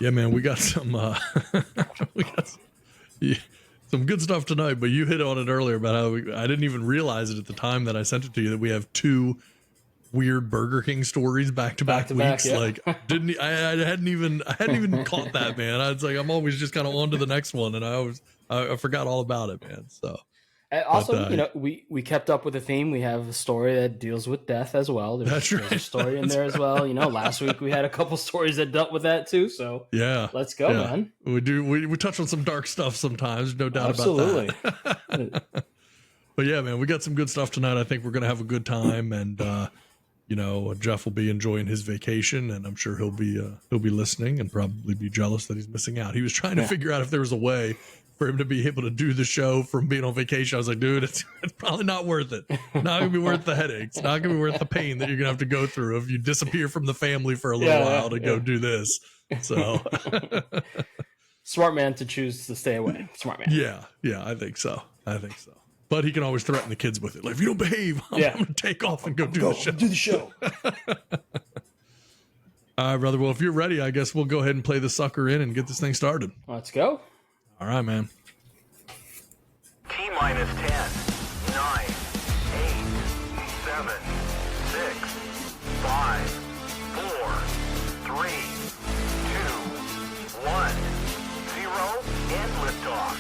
Yeah, man, we got some we got some good stuff tonight. But you hit on it earlier about how I didn't even realize it at the time that I sent it to you that we have two weird Burger King stories back to back weeks. Yeah. Like, I hadn't even caught that, man. I was like, I'm always just kind of on to the next one, and I forgot all about it, man. So. And But also, we kept up with the theme. We have a story that deals with death as well. There's a story in there as well. Last week we had a couple stories that dealt with that too. So yeah, let's go, man. We touch on some dark stuff sometimes, no doubt about that. But yeah, man, we got some good stuff tonight. I think we're gonna have a good time, and Jeff will be enjoying his vacation, and I'm sure he'll be listening and probably be jealous that he's missing out. He was trying to figure out if there was a way for him to be able to do the show from being on vacation. I was like, dude, it's probably not worth it. Not gonna be worth the headaches. Not gonna be worth the pain that you're gonna have to go through if you disappear from the family for a little while to go do this. So smart man to choose to stay away. Smart man. Yeah, I think so. But he can always threaten the kids with it. Like, if you don't behave, I'm gonna take off and go do the show. All right, brother. Well, if you're ready, I guess we'll go ahead and play the sucker in and get this thing started. Let's go. All right, man. T-minus 10, 9, 8, 7, 6, 5, 4, 3, 2, 1, 0, and liftoff.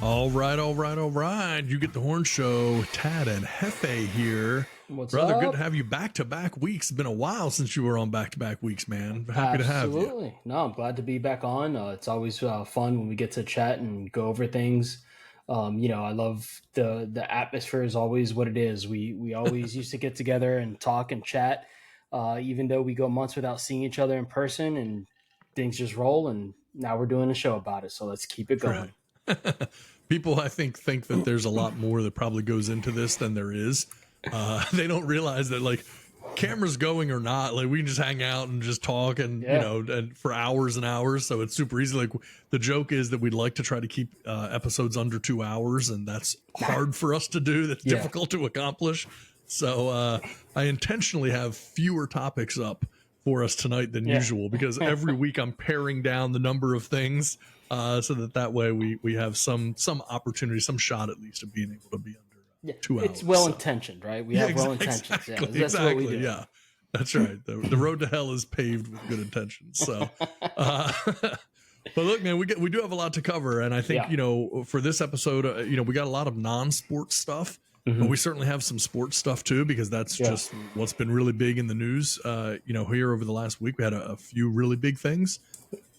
All right. You get the horn show. Tad and Hefe here. What's Brother, up? good to have you back-to-back weeks. It's been a while since you were on back-to-back weeks, man. Happy to have you. Absolutely. No, I'm glad to be back on. It's always fun when we get to chat and go over things. I love the atmosphere is always what it is. We always used to get together and talk and chat, even though we go months without seeing each other in person, and things just roll. And now we're doing a show about it. So let's keep it going. Right. People, I think that there's a lot more that probably goes into this than there is. They don't realize that, like, cameras going or not, like, we can just hang out and just talk and and for hours and hours. So it's super easy. Like, the joke is that we'd like to try to keep episodes under 2 hours, and that's hard for us to do. That's difficult to accomplish. So I intentionally have fewer topics up for us tonight than usual, because every week I'm paring down the number of things so that way we have some opportunity, some shot at least of being able to be under 2 hours. It's well-intentioned, right? We have well-intentions. That's what we do. Yeah, that's right. The road to hell is paved with good intentions. So, but look, man, we do have a lot to cover. And I think, for this episode, we got a lot of non-sports stuff. But we certainly have some sports stuff too, because that's just what's been really big in the news. Here over the last week, we had a few really big things.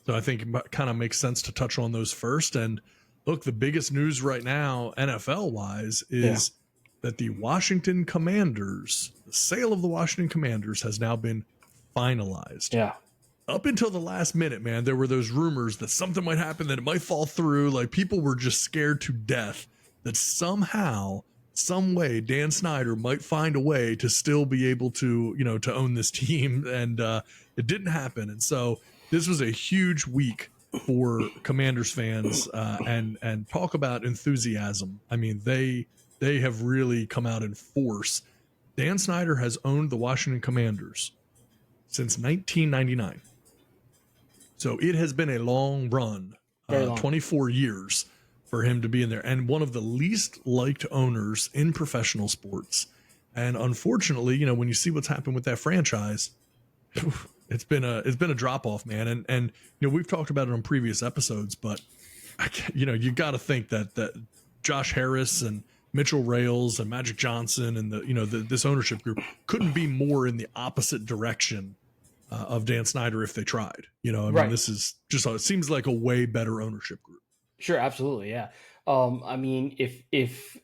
So I think it kind of makes sense to touch on those first. And look, the biggest news right now, NFL wise, is that the Washington Commanders, the sale of the Washington Commanders has now been finalized. Yeah. Up until the last minute, man, there were those rumors that something might happen, that it might fall through. Like, people were just scared to death that somehow, some way, Dan Snyder might find a way to still be able to, to own this team. And it didn't happen. And so this was a huge week for Commanders fans, and talk about enthusiasm. I mean, they have really come out in force. Dan Snyder has owned the Washington Commanders since 1999. So it has been a long run, 24 years for him to be in there, and one of the least liked owners in professional sports. And unfortunately, when you see what's happened with that franchise, it's been a drop off, man. And we've talked about it on previous episodes, but you got to think that Josh Harris and Mitchell Rales and Magic Johnson and this ownership group couldn't be more in the opposite direction of Dan Snyder if they tried. Mean, this is just, it seems like a way better ownership group. Sure, absolutely, yeah. I mean, if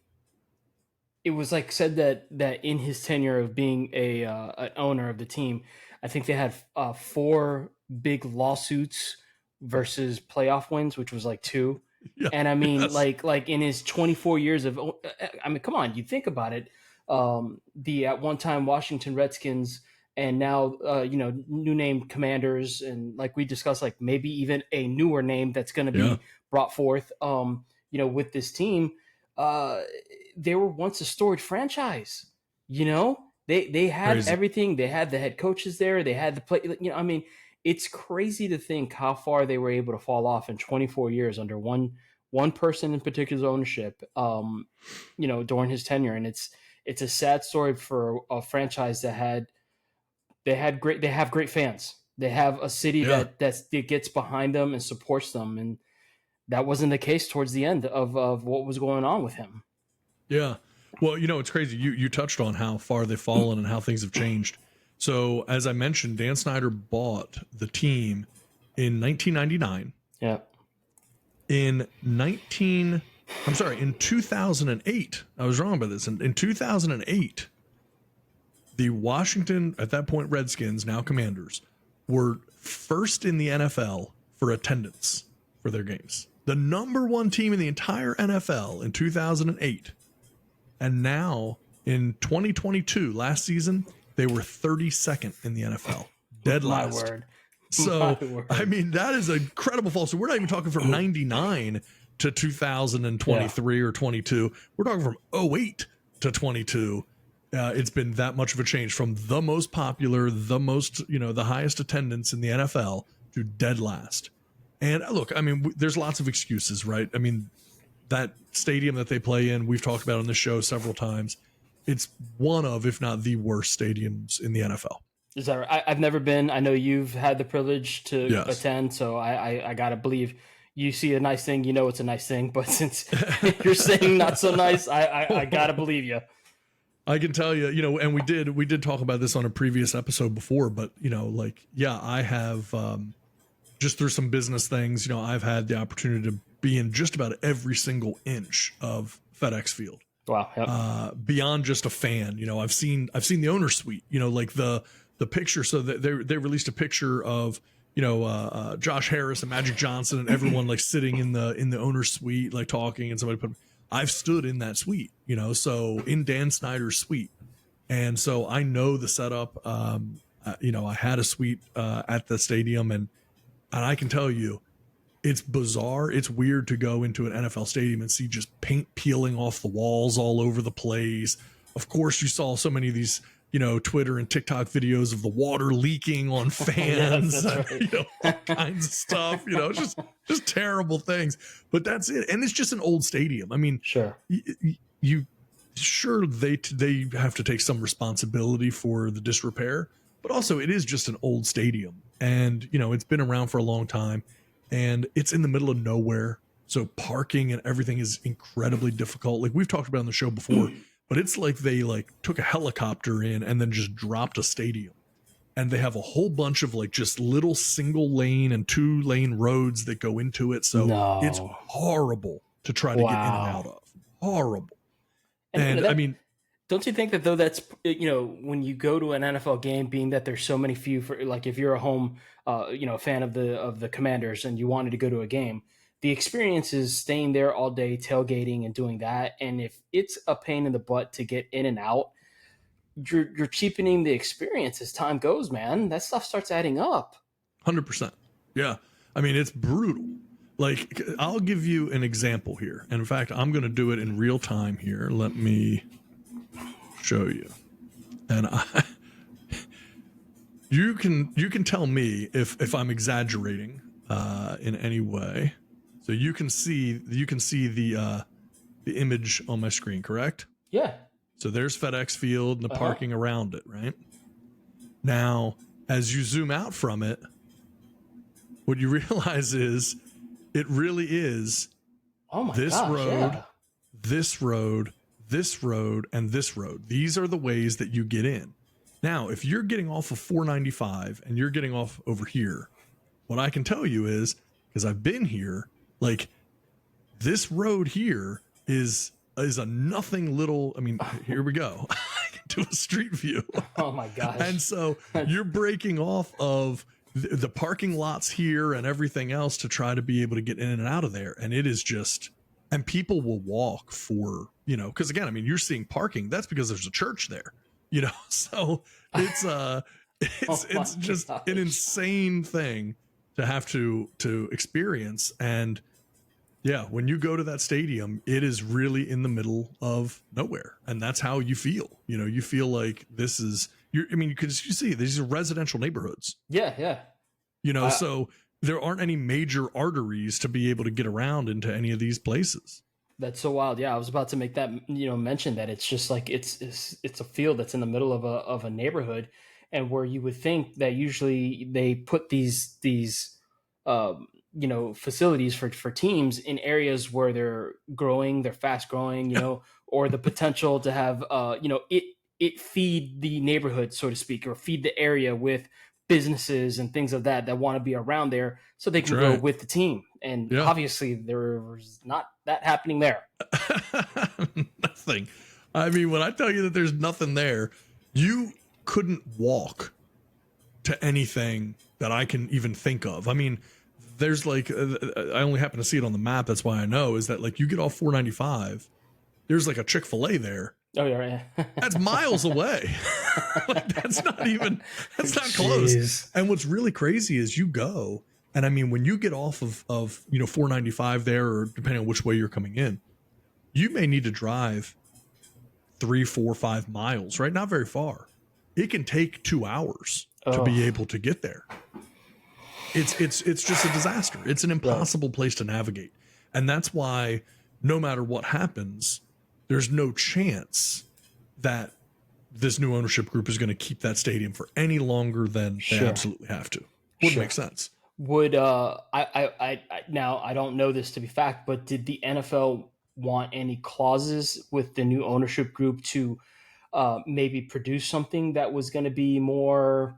it was like said that in his tenure of being an owner of the team, I think they had 4 big lawsuits versus playoff wins, which was like 2. Yeah, and I mean, like in his 24 years of, I mean, come on, you think about it. The at one time Washington Redskins, and now new name Commanders, and like we discussed, like maybe even a newer name that's going to be brought forth. With this team, uh, they were once a storied franchise. You know, they had Crazy. everything. They had the head coaches there. They had the play. You know, I mean, it's crazy to think how far they were able to fall off in 24 years under one person in particular's ownership. You know, during his tenure, and it's a sad story for a franchise that they have great fans. They have a city Yeah. that gets behind them and supports them, and that wasn't the case towards the end of what was going on with him. Yeah. Well, you know, it's crazy. You touched on how far they've fallen and how things have changed. So, as I mentioned, Dan Snyder bought the team in 1999. Yeah. In 2008, I was wrong about this. In 2008, the Washington, at that point, Redskins, now Commanders, were first in the NFL for attendance for their games. The number one team in the entire NFL in 2008. And now in 2022, last season, they were 32nd in the NFL. Dead My last. word. So, My word. I mean, that is an incredible fall. So we're not even talking from 99 to 2023 or 22. We're talking from 08 to 22. It's been that much of a change from the most popular, the most, you know, the highest attendance in the NFL to dead last. And look, I mean, there's lots of excuses, right? I mean, that stadium that they play in, we've talked about on this show several times. It's one of, if not the worst stadiums in the NFL. Is that right? I've never been. I know you've had the privilege to Yes. attend, so I gotta believe you see a nice thing, you know it's a nice thing. But since you're saying not so nice, I gotta believe you. I can tell you, you know, and we did talk about this on a previous episode before, but you know, like, yeah, I have just through some business things, you know, I've had the opportunity to be in just about every single inch of FedEx Field. Wow. Yep. Beyond just a fan, you know, I've seen the owner suite, you know, like the picture. So that they released a picture of, you know, Josh Harris and Magic Johnson and everyone like sitting in the owner suite, like talking, and somebody I've stood in that suite, you know, so in Dan Snyder's suite. And so I know the setup. You know, I had a suite at the stadium, and I can tell you, it's bizarre. It's weird to go into an NFL stadium and see just paint peeling off the walls all over the place. Of course, you saw so many of these, you know, Twitter and TikTok videos of the water leaking on fans, Yes, that's right. you know, all kinds of stuff, you know, just terrible things. But that's it. And it's just an old stadium. I mean, Sure. you sure they have to take some responsibility for the disrepair, but also it is just an old stadium, and you know, it's been around for a long time, and it's in the middle of nowhere, so parking and everything is incredibly difficult. Like we've talked about on the show before, but it's like they like took a helicopter in and then just dropped a stadium, and they have a whole bunch of like just little single lane and 2-lane roads that go into it, so No. it's horrible to try to get in and Wow. out of. Horrible. And, you And know, that, I mean, don't you think that though that's, you know, when you go to an NFL game, being that there's so many few, for like if you're a home you know, fan of the Commanders and you wanted to go to a game, the experience is staying there all day, tailgating and doing that. And if it's a pain in the butt to get in and out, you're cheapening the experience as time goes, man. That stuff starts adding up. 100%. Yeah. I mean, it's brutal. Like, I'll give you an example here. And in fact, I'm going to do it in real time here. Let me show you. And you can tell me if I'm exaggerating in any way. So you can see the image on my screen, correct? Yeah. So there's FedEx Field and the parking around it, right? Now, as you zoom out from it, what you realize is it really is Oh my this gosh, road, yeah. this road, this road, and this road. These are the ways that you get in. Now, if you're getting off of 495 and you're getting off over here, what I can tell you is, because I've been here, like this road here is a nothing little, I mean, here we go. I can do a street view. Oh my gosh. And so you're breaking off of the parking lots here and everything else to try to be able to get in and out of there. And it is just, and people will walk for, you know, because again, I mean, you're seeing parking. That's because there's a church there, you know, so it's it's just an insane thing to have to experience. And Yeah, when you go to that stadium, it is really in the middle of nowhere, and that's how you feel. You feel like this is. I mean, because you see, these are residential neighborhoods. Yeah. So there aren't any major arteries to be able to get around into any of these places. That's so wild. Yeah, I was about to make that mention that it's just like it's a field that's in the middle of a neighborhood, and where you would think that usually they put these facilities for teams in areas where they're growing, they're fast growing, or the potential to have it feed the neighborhood, so to speak, or feed the area with businesses and things of that want to be around there so they can grow with the team. And obviously there's not that happening there. Nothing. I mean, when I tell you that there's nothing there, you couldn't walk to anything that I can even think of. I mean, there's like, I only happen to see it on the map. That's why I know, is that like you get off 495, there's like a Chick-fil-A there. Oh, yeah. That's miles away. Like, that's not close. And what's really crazy is you go, and I mean, when you get off of 495 there, or depending on which way you're coming in, you may need to drive 3, 4, 5 miles, right? Not very far. It can take 2 hours to be able to get there. It's just a disaster. It's an impossible place to navigate. And that's why no matter what happens, there's no chance that this new ownership group is going to keep that stadium for any longer than they absolutely have to. Wouldn't make sense. Would I now, I don't know this to be fact, but did the NFL want any clauses with the new ownership group to maybe produce something that was going to be more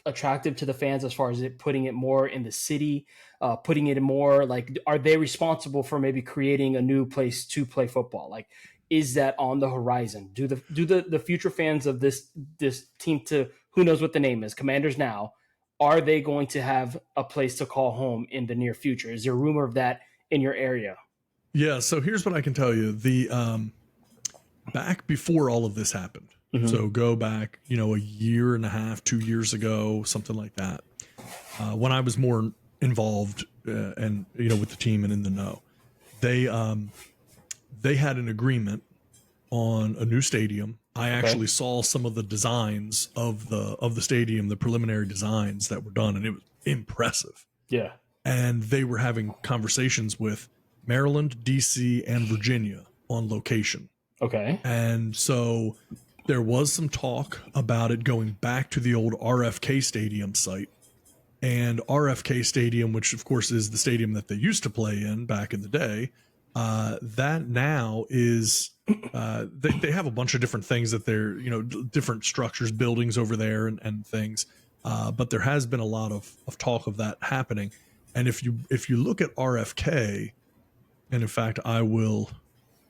attractive to the fans, as far as putting it more in the city, putting it in more like, are they responsible for maybe creating a new place to play football? Like, is that on the horizon? Do the future fans of this team, to who knows what the name is, Commanders now, are they going to have a place to call home in the near future? Is there a rumor of that in your area? Yeah. So here's what I can tell you. The back before all of this happened, so go back, a year and a half, 2 years ago, something like that. When I was more involved and with the team and in the know, they had an agreement on a new stadium. I actually saw some of the designs of the stadium, the preliminary designs that were done, and it was impressive. Yeah. And they were having conversations with Maryland, DC, and Virginia on location. Okay. And so there was some talk about it going back to the old RFK Stadium site. And RFK Stadium, which of course is the stadium that they used to play in back in the day, that now is they have a bunch of different things that they're different structures, buildings over there and things, but there has been a lot of talk of that happening. And if you look at RFK, and in fact I will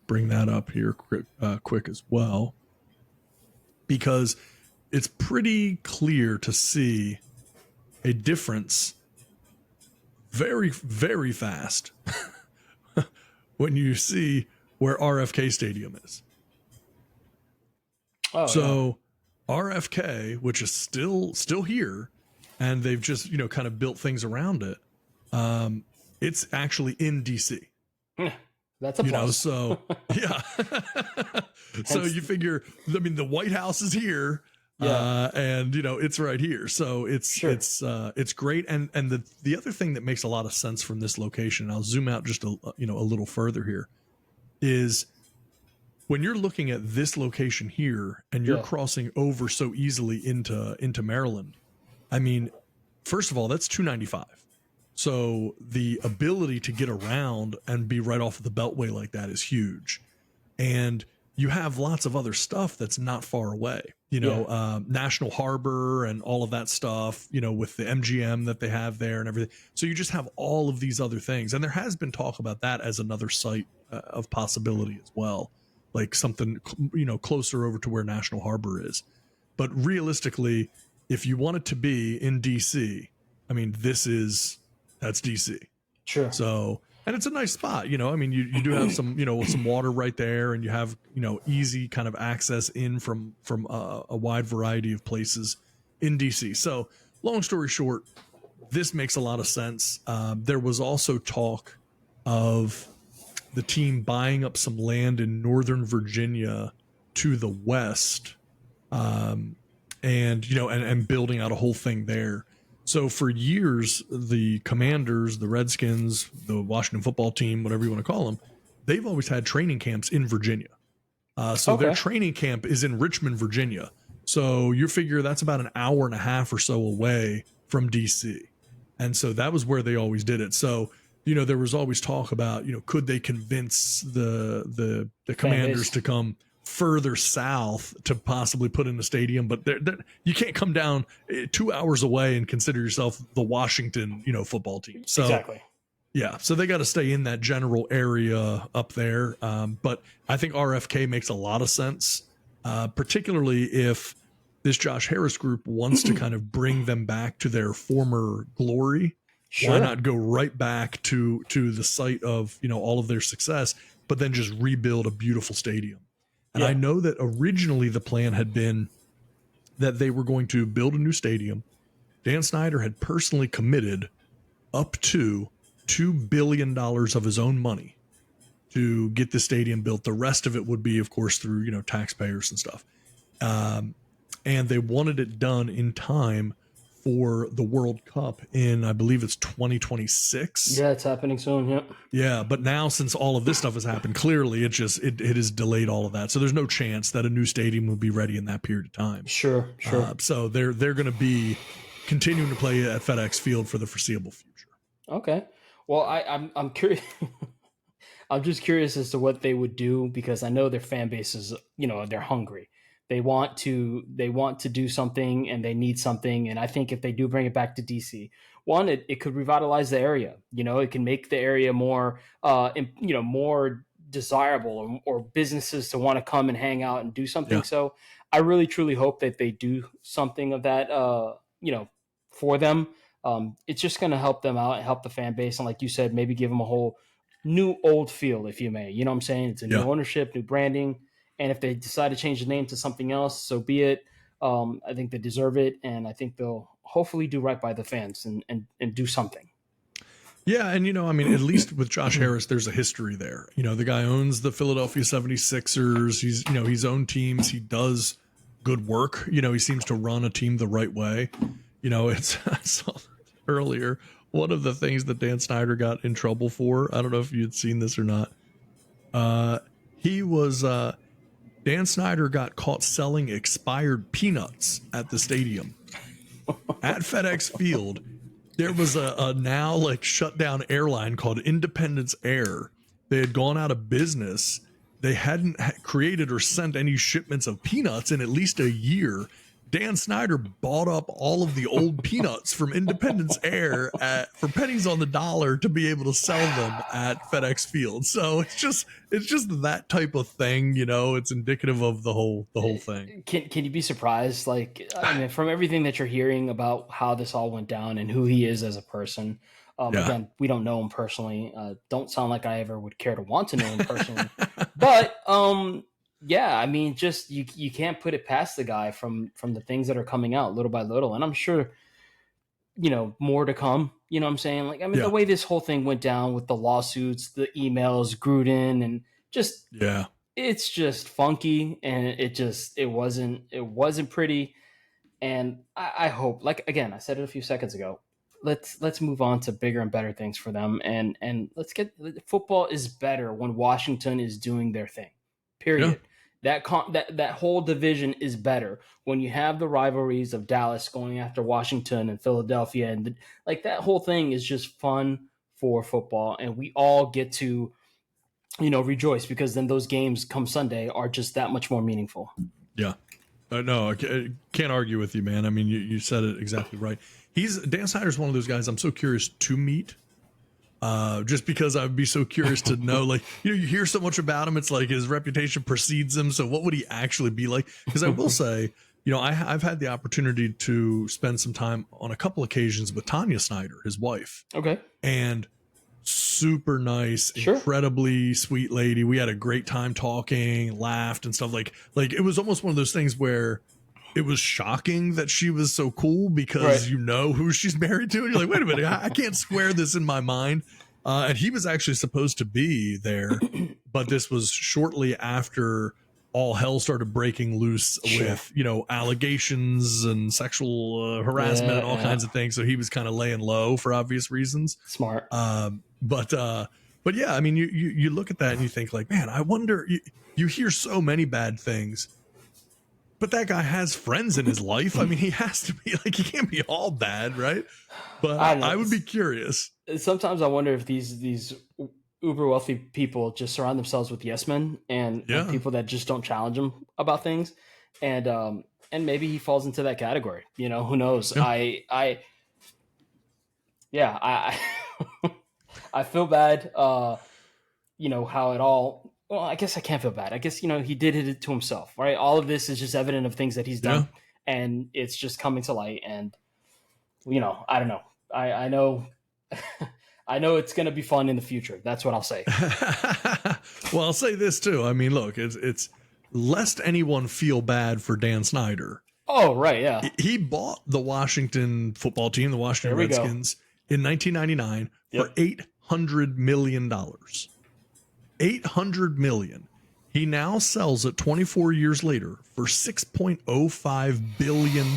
bring that up here quick as well, because it's pretty clear to see a difference very, very fast when you see where RFK Stadium is. So RFK, which is still here, and they've just kind of built things around it, it's actually in DC. That's a plus. So yeah. So you figure, I mean, the White House is here, and it's right here. So it's great. And the other thing that makes a lot of sense from this location, and I'll zoom out just a little further here, is when you're looking at this location here and you're crossing over so easily into Maryland. I mean, first of all, that's 295. So the ability to get around and be right off of the Beltway like that is huge. And you have lots of other stuff that's not far away, National Harbor and all of that stuff, with the MGM that they have there and everything. So you just have all of these other things. And there has been talk about that as another site of possibility as well, like something, closer over to where National Harbor is. But realistically, if you want it to be in DC, I mean, that's DC. Sure. So, and it's a nice spot, I mean, you do have some, some water right there, and you have, easy kind of access in from a wide variety of places in DC. So long story short, this makes a lot of sense. There was also talk of the team buying up some land in Northern Virginia to the west, and building out a whole thing there. So for years, the Commanders, the Redskins, the Washington football team, whatever you want to call them, they've always had training camps in Virginia. So their training camp is in Richmond, Virginia. So you figure that's about an hour and a half or so away from DC. And so that was where they always did it. So, there was always talk about, could they convince the Commanders to come further south to possibly put in a stadium, but you can't come down 2 hours away and consider yourself the Washington, football team. So Exactly. Yeah, so they got to stay in that general area up there. But I think RFK makes a lot of sense, particularly if this Josh Harris group wants to kind of bring them back to their former glory. Sure. Why not go right back to the site of all of their success, but then just rebuild a beautiful stadium? And I know that originally the plan had been that they were going to build a new stadium. Dan Snyder had personally committed up to $2 billion of his own money to get the stadium built. The rest of it would be, of course, through, taxpayers and stuff. And they wanted it done in time for the World Cup in, I believe it's 2026. Yeah, it's happening soon. Yeah. Yeah. But now, since all of this stuff has happened, clearly it has delayed all of that. So there's no chance that a new stadium will be ready in that period of time. Sure. So they're going to be continuing to play at FedEx Field for the foreseeable future. Okay. Well, I'm curious. I'm just curious as to what they would do, because I know their fan base is, they're hungry. They want to do something, and they need something. And I think if they do bring it back to DC, one, it could revitalize the area. It can make the area more, more desirable, or businesses to want to come and hang out and do something. Yeah. So I really, truly hope that they do something of that, for them. It's just going to help them out and help the fan base. And like you said, maybe give them a whole new old feel, if you may. You know what I'm saying? It's a new ownership, new branding. And if they decide to change the name to something else, so be it. I think they deserve it. And I think they'll hopefully do right by the fans and do something. Yeah. And, at least with Josh Harris, there's a history there. The guy owns the Philadelphia 76ers. He's owned teams. He does good work. He seems to run a team the right way. I saw earlier, one of the things that Dan Snyder got in trouble for, I don't know if you'd seen this or not. Dan Snyder got caught selling expired peanuts at the stadium. At FedEx Field, there was a now shut down airline called Independence Air. They had gone out of business. They hadn't created or sent any shipments of peanuts in at least a year. Dan Snyder bought up all of the old peanuts from Independence Air for pennies on the dollar to be able to sell them at FedEx Field. So it's just that type of thing, it's indicative of the whole thing. Can you be surprised? From everything that you're hearing about how this all went down and who he is as a person. Again, we don't know him personally. Don't sound like I ever would care to want to know him personally, but, yeah, just you can't put it past the guy from the things that are coming out little by little. And I'm sure, more to come, you know what I'm saying? The way this whole thing went down with the lawsuits, the emails, Gruden, and just, it's just funky, and it wasn't pretty. And I hope, again, I said it a few seconds ago, let's move on to bigger and better things for them. And let's get, football is better when Washington is doing their thing. Period. Yeah. That whole division is better when you have the rivalries of Dallas going after Washington and Philadelphia, and that whole thing is just fun for football, and we all get to, rejoice, because then those games come Sunday are just that much more meaningful. Yeah, no, I can't argue with you, man. You said it exactly right. Dan Snyder's one of those guys I'm so curious to meet. Just because I'd be so curious to know, you hear so much about him. It's his reputation precedes him. So what would he actually be like? Because I will say, I've had the opportunity to spend some time on a couple occasions with Tanya Snyder, his wife. Okay. And super nice, incredibly sweet lady. We had a great time talking, laughed and stuff. Like it was almost one of those things where it was shocking that she was so cool, because you know who she's married to, and you're like, wait a minute, I can't square this in my mind. And he was actually supposed to be there, but this was shortly after all hell started breaking loose with, allegations and sexual harassment and all kinds of things. So he was kind of laying low for obvious reasons. Smart. But yeah, I mean, you look at that and you think like, man, I wonder, you hear so many bad things, but that guy has friends in his life. I mean, he has to be like, he can't be all bad, right? But I would be curious. Sometimes I wonder if these uber wealthy people just surround themselves with yes men and people that just don't challenge them about things, and maybe he falls into that category. Who knows? Yeah. I I feel bad. How it all. Well, I guess I can't feel bad. I guess he did it to himself, right? All of this is just evident of things that he's done, and it's just coming to light. And I don't know. I know. I know it's going to be fun in the future. That's what I'll say. Well, I'll say this too. I mean, look, it's lest anyone feel bad for Dan Snyder. Oh, right. Yeah. He bought the Washington football team, the Washington Redskins, in 1999 for $800 million. $800 million. He now sells it 24 years later for $6.05 billion.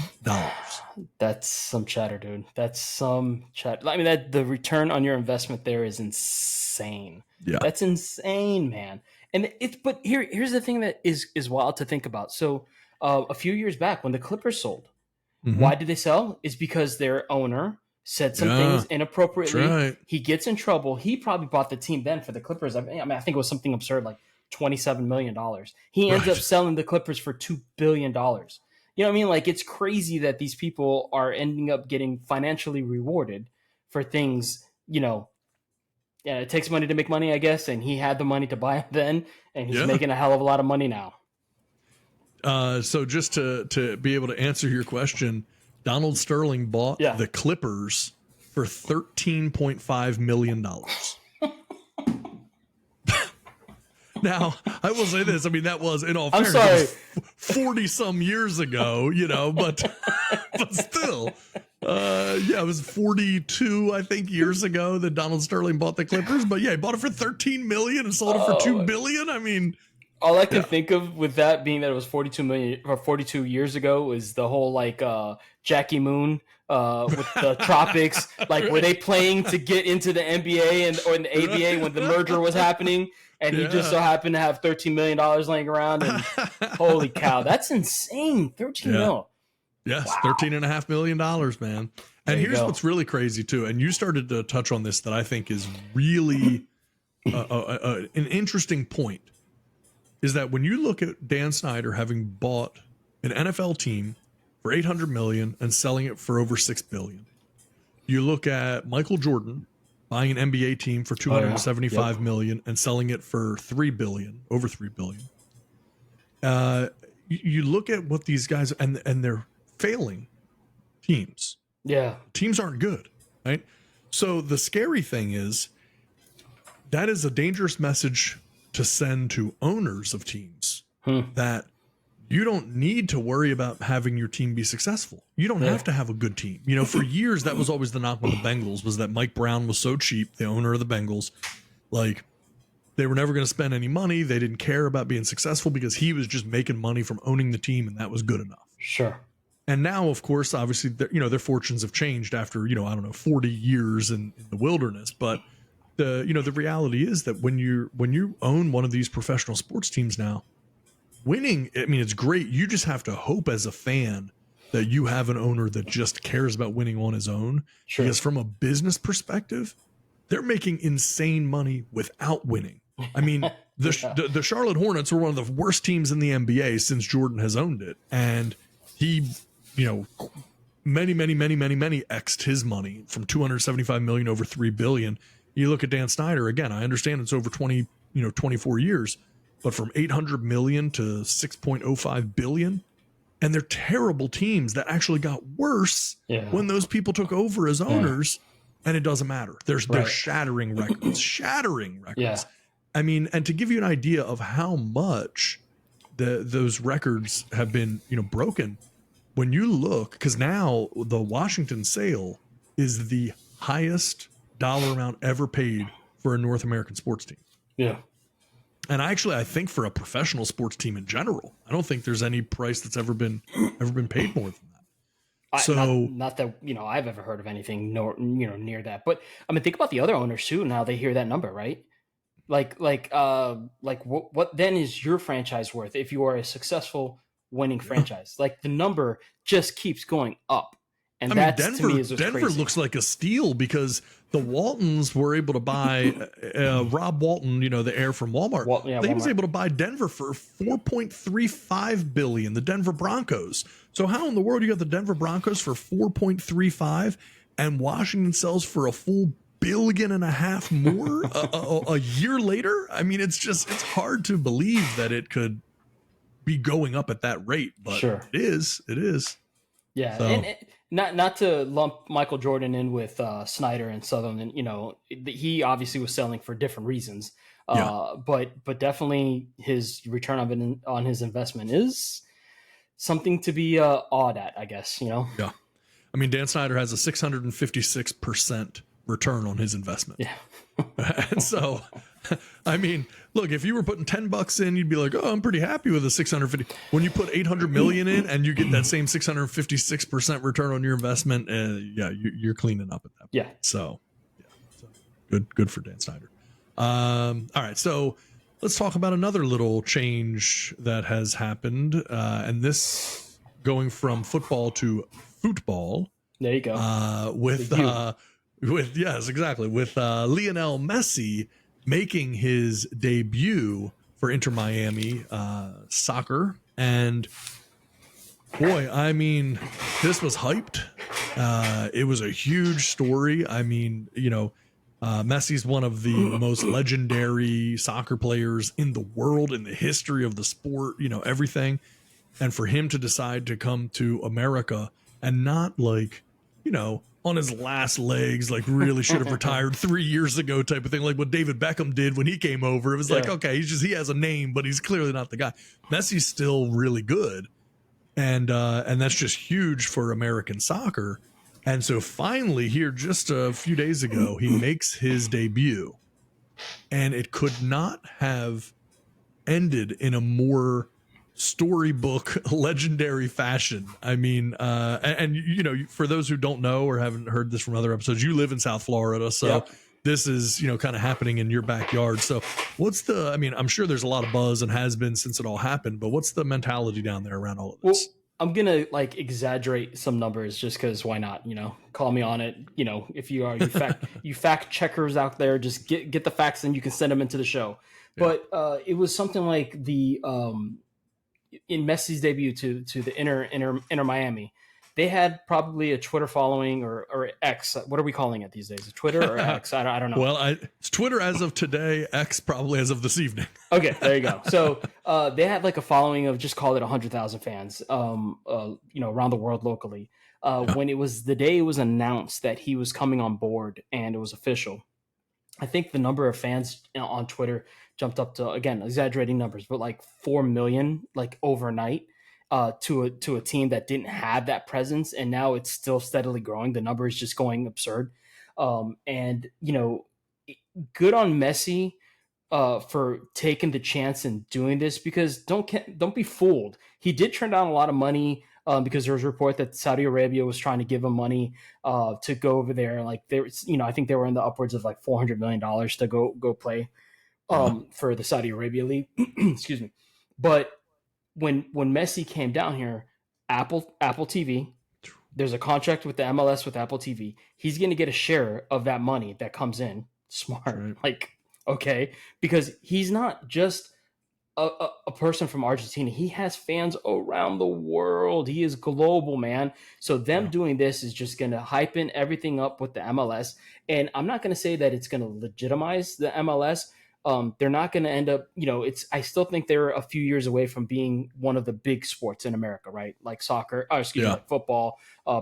That's some chatter, dude. That's some chatter. I mean, the return on your investment there is insane. Yeah. That's insane, man. And but here's the thing that is wild to think about. So a few years back when the Clippers sold, why did they sell? Is because their owner said some things inappropriately. Right. He gets in trouble. He probably bought the team then for the Clippers. I think it was something absurd like $27 million. He ends up selling the Clippers for $2 billion. You know what I mean? Like, it's crazy that these people are ending up getting financially rewarded for things, it takes money to make money, I guess. And he had the money to buy it then, and he's making a hell of a lot of money now. So just to be able to answer your question, Donald Sterling bought the Clippers for $13.5 million. Now, I will say this. I mean, that was, in all fairness, 40 some years ago, but still, it was 42, I think, years ago that Donald Sterling bought the Clippers. But yeah, he bought it for $13 million and sold it for $2 billion. I mean, all I can think of with that being that it was 42 million or 42 years ago was the whole Jackie Moon with the tropics, were they playing to get into the NBA or in the ABA when the merger was happening? And he just so happened to have $13 million laying around. And holy cow, that's insane. 13 mil. Yes, wow. $13.5 million, man. And here's what's really crazy, too. And you started to touch on this that I think is really an interesting point, is that when you look at Dan Snyder having bought an NFL team for $800 million and selling it for over $6 billion, you look at Michael Jordan buying an NBA team for $275 million and selling it for $3 billion, over $3 billion. You look at what these guys, and they're failing teams. Yeah. Teams aren't good, right? So the scary thing is that is a dangerous message to send to owners of teams that you don't need to worry about having your team be successful. You don't have to have a good team. For years, that was always the knock on the Bengals, was that Mike Brown was so cheap, the owner of the Bengals. Like, they were never going to spend any money. They didn't care about being successful because he was just making money from owning the team, and that was good enough. Sure. And now, of course, obviously, their fortunes have changed after, 40 years in the wilderness. But the reality is that when you own one of these professional sports teams now, winning, I mean, it's great. You just have to hope as a fan that you have an owner that just cares about winning on his own. Sure. Because from a business perspective, they're making insane money without winning. I mean, the Charlotte Hornets were one of the worst teams in the NBA since Jordan has owned it. And he, many X'd his money from $275 million over $3 billion. You look at Dan Snyder, again, I understand it's over 24 years. But from $800 million to $6.05 billion, and they're terrible teams that actually got worse when those people took over as owners, and it doesn't matter. They're shattering records, Yeah. I mean, and to give you an idea of how much those records have been, broken, when you look, because now the Washington sale is the highest dollar amount ever paid for a North American sports team. Yeah. And I think for a professional sports team in general, I don't think there's any price that's ever been paid more than that. So not that I've ever heard of anything near that. But I mean, think about the other owners too. Now they hear that number, right? Like what then is your franchise worth if you are a successful winning franchise? Like the number just keeps going up. And that to me is Denver crazy. looks like a steal because the Waltons were able to buy Rob Walton, the heir from Walmart. He was able to buy Denver for $4.35 billion. The Denver Broncos. So how in the world you got the Denver Broncos for 4.35 and Washington sells for a full $1.5 billion more a year later? I mean, it's hard to believe that it could be going up at that rate, but sure. It is. Yeah, so. And not to lump Michael Jordan in with Snyder and Sutherland. He obviously was selling for different reasons. But definitely his return on his investment is something to be awed at, I guess. Yeah. I mean, Dan Snyder has a 656% return on his investment. Yeah. And so, I mean, look, if you were putting $10 in, you'd be like, oh, I'm pretty happy with a 650. When you put 800 million in and you get that same 656% return on your investment, you're cleaning up at that point. Yeah. So good for Dan Snyder. All right. So let's talk about another little change that has happened. And this going from football to football. There you go. With Lionel Messi making his debut for Inter Miami soccer. And boy, I mean, this was hyped. It was a huge story. I mean, Messi's one of the most legendary soccer players in the world, in the history of the sport, everything. And for him to decide to come to America and not on his last legs, like really should have retired 3 years ago type of thing, like what David Beckham did when he came over. It was like, okay, he has a name, but he's clearly not the guy. Messi's still really good. And that's just huge for American soccer. And so finally here, just a few days ago, he makes his debut, and it could not have ended in a more storybook legendary fashion. I mean, for those who don't know or haven't heard this from other episodes, you live in South Florida, so this is kind of happening in your backyard. So I'm sure there's a lot of buzz and has been since it all happened, but what's the mentality down there around all of this? Well, I'm gonna exaggerate some numbers just because why not? Call me on it. If you are you fact checkers out there, just get the facts and you can send them into the show. But it was something like the in Messi's debut to the Inter Miami, they had probably a Twitter following or X. What are we calling it these days? Twitter or X? I don't know. Well, it's Twitter as of today, X probably as of this evening. Okay, there you go. So they had a following of, just call it 100,000 fans, around the world locally. When it was the day it was announced that he was coming on board and it was official, I think the number of fans on Twitter jumped up to, again, exaggerating numbers, but 4 million, overnight, to a team that didn't have that presence. And now it's still steadily growing. The number is just going absurd. And good on Messi for taking the chance and doing this, because don't be fooled. He did turn down a lot of money because there was a report that Saudi Arabia was trying to give him money to go over there. I think they were in the upwards of $400 million to go play for the Saudi Arabia League. Excuse me. But when Messi came down here, Apple TV, there's a contract with the MLS with Apple TV. He's going to get a share of that money that comes in. Smart. Right. Okay. Because he's not just a person from Argentina. He has fans around the world. He is global, man. So them doing this is just going to hypen everything up with the MLS. And I'm not going to say that it's going to legitimize the MLS. They're not going to end up, I still think they're a few years away from being one of the big sports in America, right? Like soccer, like football,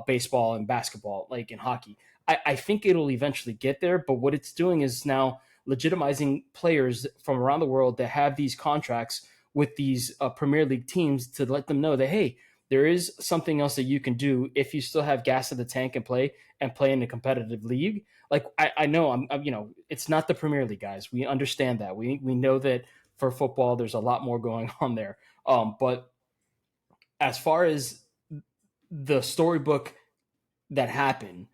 baseball, and basketball, like in hockey. I think it'll eventually get there, but what it's doing is now legitimizing players from around the world that have these contracts with these Premier League teams to let them know that, hey, there is something else that you can do if you still have gas in the tank and play in a competitive league. Like I know I'm it's not the Premier League, guys. We understand that. We know that for football, there's a lot more going on there. But as far as the storybook that happened,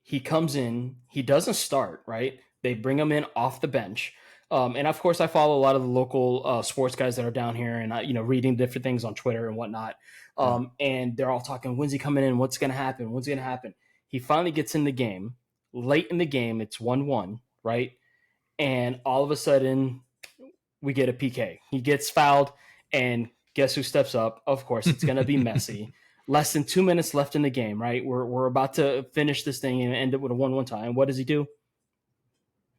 he comes in, he doesn't start, right? They bring him in off the bench. And of course, I follow a lot of the local sports guys that are down here, and reading different things on Twitter and whatnot. And they're all talking, when's he coming in? What's going to happen? What's going to happen? He finally gets in the game. Late in the game, it's 1-1, right? And all of a sudden, we get a PK. He gets fouled, and guess who steps up? Of course, it's going to be Messi. Less than 2 minutes left in the game, right? We're about to finish this thing and end it with a 1-1 tie. And what does he do?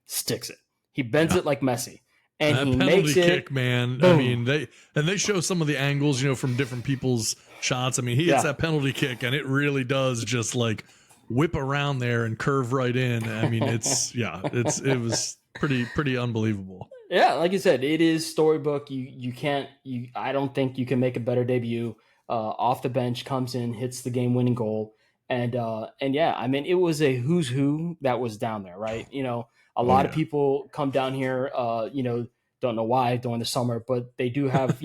Sticks it. He bends it like Messi. And that he penalty makes kick, it, man. boom. I mean, they show some of the angles, from different people's shots. I mean, he hits that penalty kick, and it really does just like whip around there and curve right in. I mean, it was pretty unbelievable. Yeah, like you said, it is storybook. I don't think you can make a better debut. Off the bench, comes in, hits the game-winning goal, and yeah, I mean, it was a who's who that was down there, right? A lot of people come down here, don't know why during the summer, but they do have,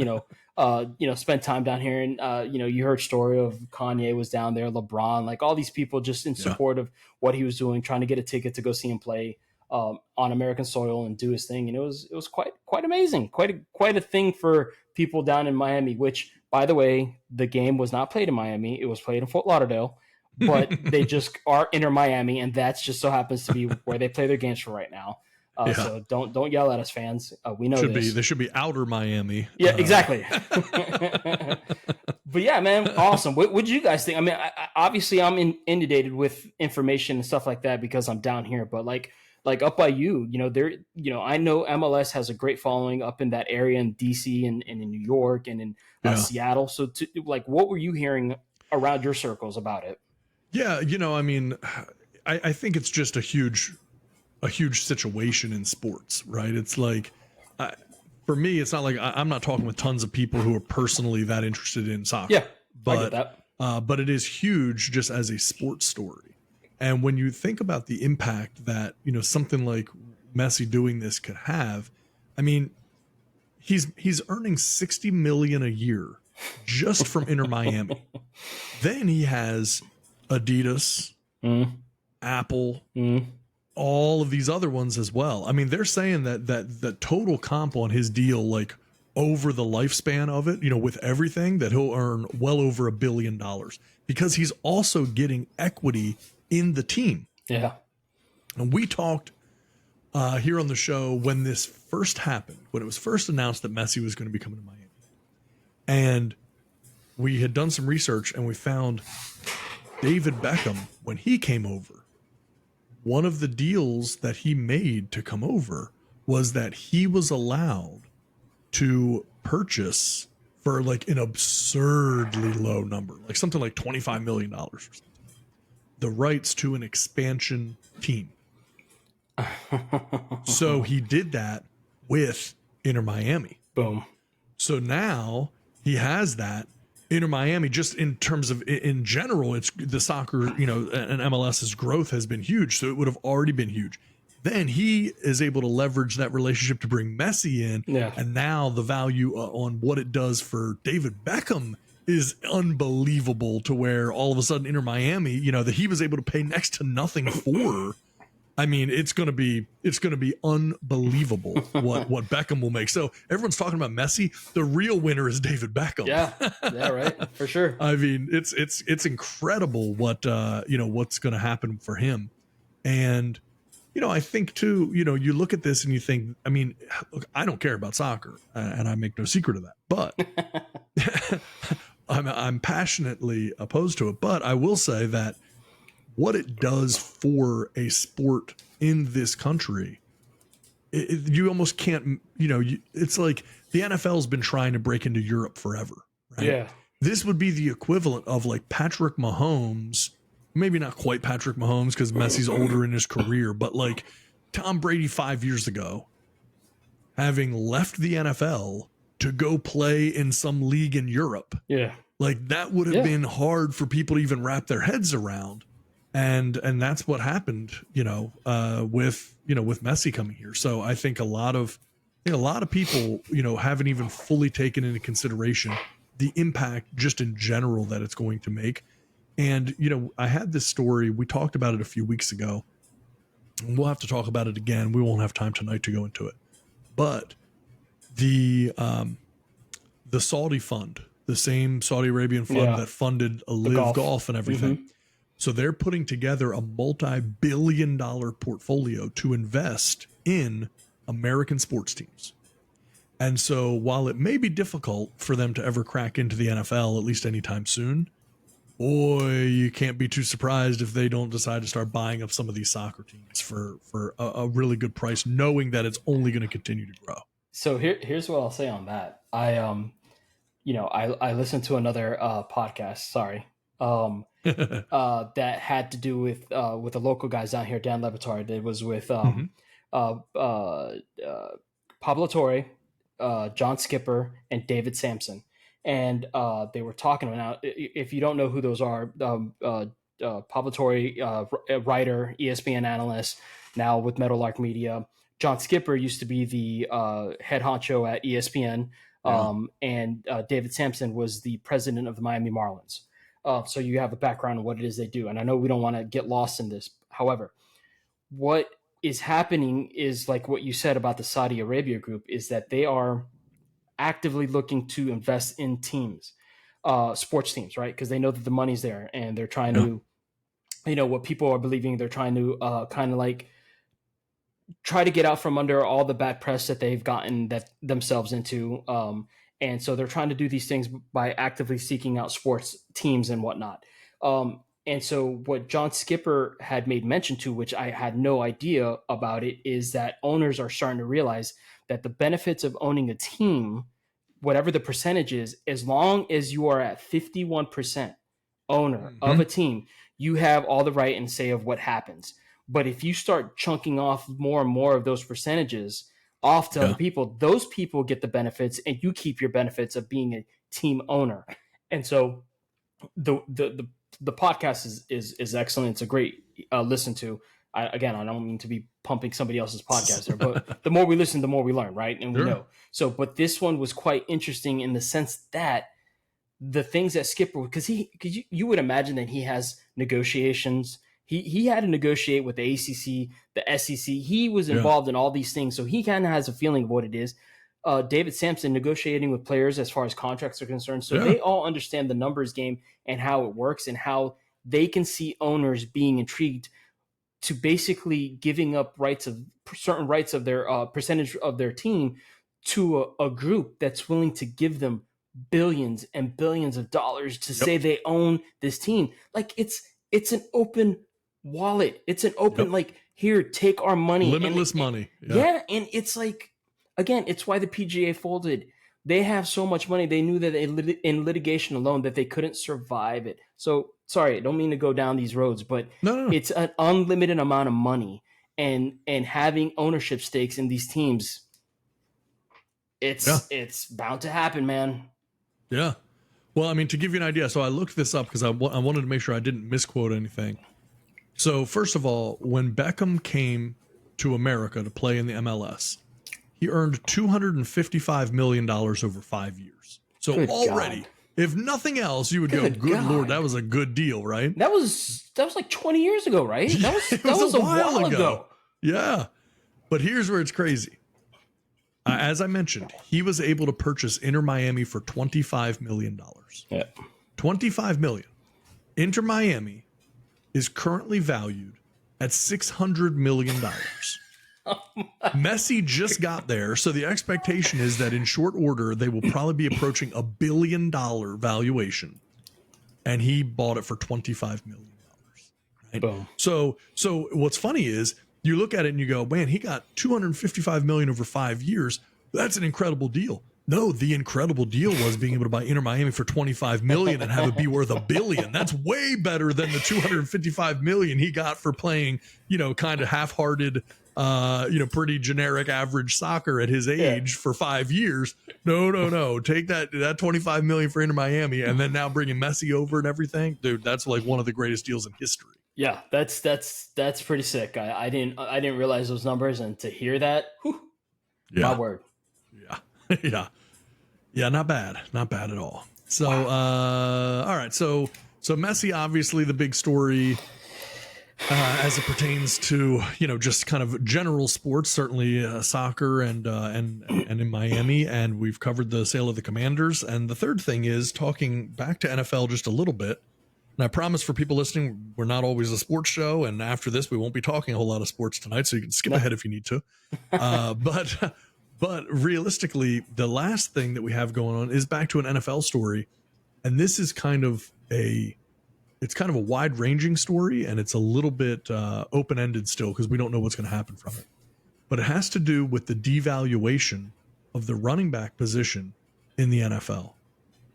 spend time down here, and you heard story of Kanye was down there, LeBron, like all these people just in support of what he was doing, trying to get a ticket to go see him play on American soil and do his thing, and it was quite amazing, quite a thing for people down in Miami, which, by the way, the game was not played in Miami. It was played in Fort Lauderdale, but they just are Inter Miami, and that's just so happens to be where they play their games for right now. So don't yell at us, fans. We know they should be outer Miami. Yeah, exactly. But yeah, man, awesome. What do you guys think? I mean, obviously I'm inundated with information and stuff like that because I'm down here, but like up by you, I know MLS has a great following up in that area in DC and in New York and in Seattle. So what were you hearing around your circles about it? Yeah. I mean, I think it's just a huge situation in sports, right? It's like, for me, it's not like I'm not talking with tons of people who are personally that interested in soccer. Yeah. But, I get that. But it is huge just as a sports story. And when you think about the impact that, something like Messi doing this could have, I mean, he's earning $60 million a year just from Inter Miami. Then he has Adidas, Apple, all of these other ones as well. I mean, they're saying that the total comp on his deal, like over the lifespan of it, with everything, that he'll earn well over $1 billion because he's also getting equity in the team. Yeah. And we talked here on the show when this first happened, when it was first announced that Messi was going to be coming to Miami. And we had done some research and we found David Beckham, when he came over, one of the deals that he made to come over was that he was allowed to purchase for like an absurdly low number, like something like $25 million or something, the rights to an expansion team. So he did that with Inter Miami. Boom. So now he has that. Inter Miami, just in terms of in general, it's the soccer, and MLS's growth has been huge. So it would have already been huge. Then he is able to leverage that relationship to bring Messi in. Yeah. And now the value on what it does for David Beckham is unbelievable, to where all of a sudden Inter Miami, that he was able to pay next to nothing for. I mean, it's going to be unbelievable what Beckham will make. So everyone's talking about Messi. The real winner is David Beckham. Yeah, right, for sure. I mean, it's incredible what what's going to happen for him. And I think too, you look at this and you think, I mean, look, I don't care about soccer, and I make no secret of that. But I'm passionately opposed to it. But I will say that what it does for a sport in this country, you almost can't, it's like the NFL's been trying to break into Europe forever, right? Yeah. This would be the equivalent of like Patrick Mahomes, maybe not quite Patrick Mahomes because Messi's older in his career, but like Tom Brady 5 years ago, having left the NFL to go play in some league in Europe. Yeah. Like that would have been hard for people to even wrap their heads around. And that's what happened, with Messi coming here. So I think a lot of people, haven't even fully taken into consideration the impact just in general that it's going to make. And, I had this story, we talked about it a few weeks ago, and we'll have to talk about it again. We won't have time tonight to go into it, but the Saudi fund, the same Saudi Arabian fund that funded Live Golf and everything. Mm-hmm. So they're putting together a multi-billion-dollar portfolio to invest in American sports teams. And so while it may be difficult for them to ever crack into the NFL, at least anytime soon, boy, you can't be too surprised if they don't decide to start buying up some of these soccer teams for a really good price, knowing that it's only going to continue to grow. So here's what I'll say on that. I listened to another podcast. Sorry. That had to do with the local guys down here, Dan Levitard. It was with Pablo Torre, John Skipper, and David Sampson. And they were talking about, if you don't know who those are, Pablo Torre, writer, ESPN analyst, now with Meadowlark Media. John Skipper used to be the head honcho at ESPN, and David Sampson was the president of the Miami Marlins. So you have a background on what it is they do. And I know we don't want to get lost in this. However, what is happening is like what you said about the Saudi Arabia group is that they are actively looking to invest in teams, sports teams, right? Because they know that the money's there and they're trying to, what people are believing, they're trying to kind of like try to get out from under all the bad press that they've gotten that themselves into. And so they're trying to do these things by actively seeking out sports teams and whatnot. And so what John Skipper had made mention to, which I had no idea about it, is that owners are starting to realize that the benefits of owning a team, whatever the percentage is, as long as you are at 51% owner of a team, you have all the right and say of what happens. But if you start chunking off more and more of those percentages off to other people, those people get the benefits and you keep your benefits of being a team owner. And so the podcast is excellent. It's a great listen to. I don't mean to be pumping somebody else's podcast there, but the more we listen, the more we learn, right? And we know. So, but this one was quite interesting in the sense that the things that Skipper, because you would imagine that he has negotiations. He had to negotiate with the ACC, the SEC. He was involved in all these things, so he kind of has a feeling of what it is. David Sampson negotiating with players as far as contracts are concerned, so they all understand the numbers game and how it works and how they can see owners being intrigued to basically giving up certain rights of their percentage of their team to a group that's willing to give them billions and billions of dollars to say they own this team. Like it's an open wallet. It's an open, like, here, take our money. Limitless money. Yeah. And it's like, again, it's why the PGA folded. They have so much money. They knew that in litigation alone that they couldn't survive it. So, sorry, I don't mean to go down these roads, but it's an unlimited amount of money. And having ownership stakes in these teams, it's bound to happen, man. Yeah. Well, I mean, to give you an idea, so I looked this up because I wanted to make sure I didn't misquote anything. So first of all, when Beckham came to America to play in the MLS, he earned $255 million over 5 years. So good already, God. If nothing else, you would good Lord, that was a good deal, right? That was like 20 years ago, right? That was a while ago. Yeah. But here's where it's crazy. As I mentioned, he was able to purchase Inter Miami for $25 million. Yeah. $25 million. Inter Miami is currently valued at $600 million. Messi just got there, so the expectation is that in short order, they will probably be approaching $1 billion valuation. And he bought it for $25 million. Right? Boom. So what's funny is, you look at it and you go, man, he got $255 million over 5 years. That's an incredible deal. No, the incredible deal was being able to buy Inter Miami for $25 million and have it be worth $1 billion. That's way better than the $255 million he got for playing, kind of half-hearted, pretty generic average soccer at his age for 5 years. No. Take that 25 million for Inter Miami, and then now bringing Messi over and everything, dude. That's like one of the greatest deals in history. Yeah, that's pretty sick. I didn't realize those numbers, and to hear that, my word. Yeah. Yeah, not bad at all. So, all right. So Messi, obviously the big story as it pertains to, just kind of general sports, certainly soccer and in Miami. And we've covered the sale of the Commanders. And the third thing is talking back to NFL just a little bit. And I promise for people listening, we're not always a sports show. And after this, we won't be talking a whole lot of sports tonight. So you can skip ahead if you need to. But realistically, the last thing that we have going on is back to an NFL story. And this is kind of a wide ranging story, and it's a little bit open ended still because we don't know what's going to happen from it. But it has to do with the devaluation of the running back position in the NFL.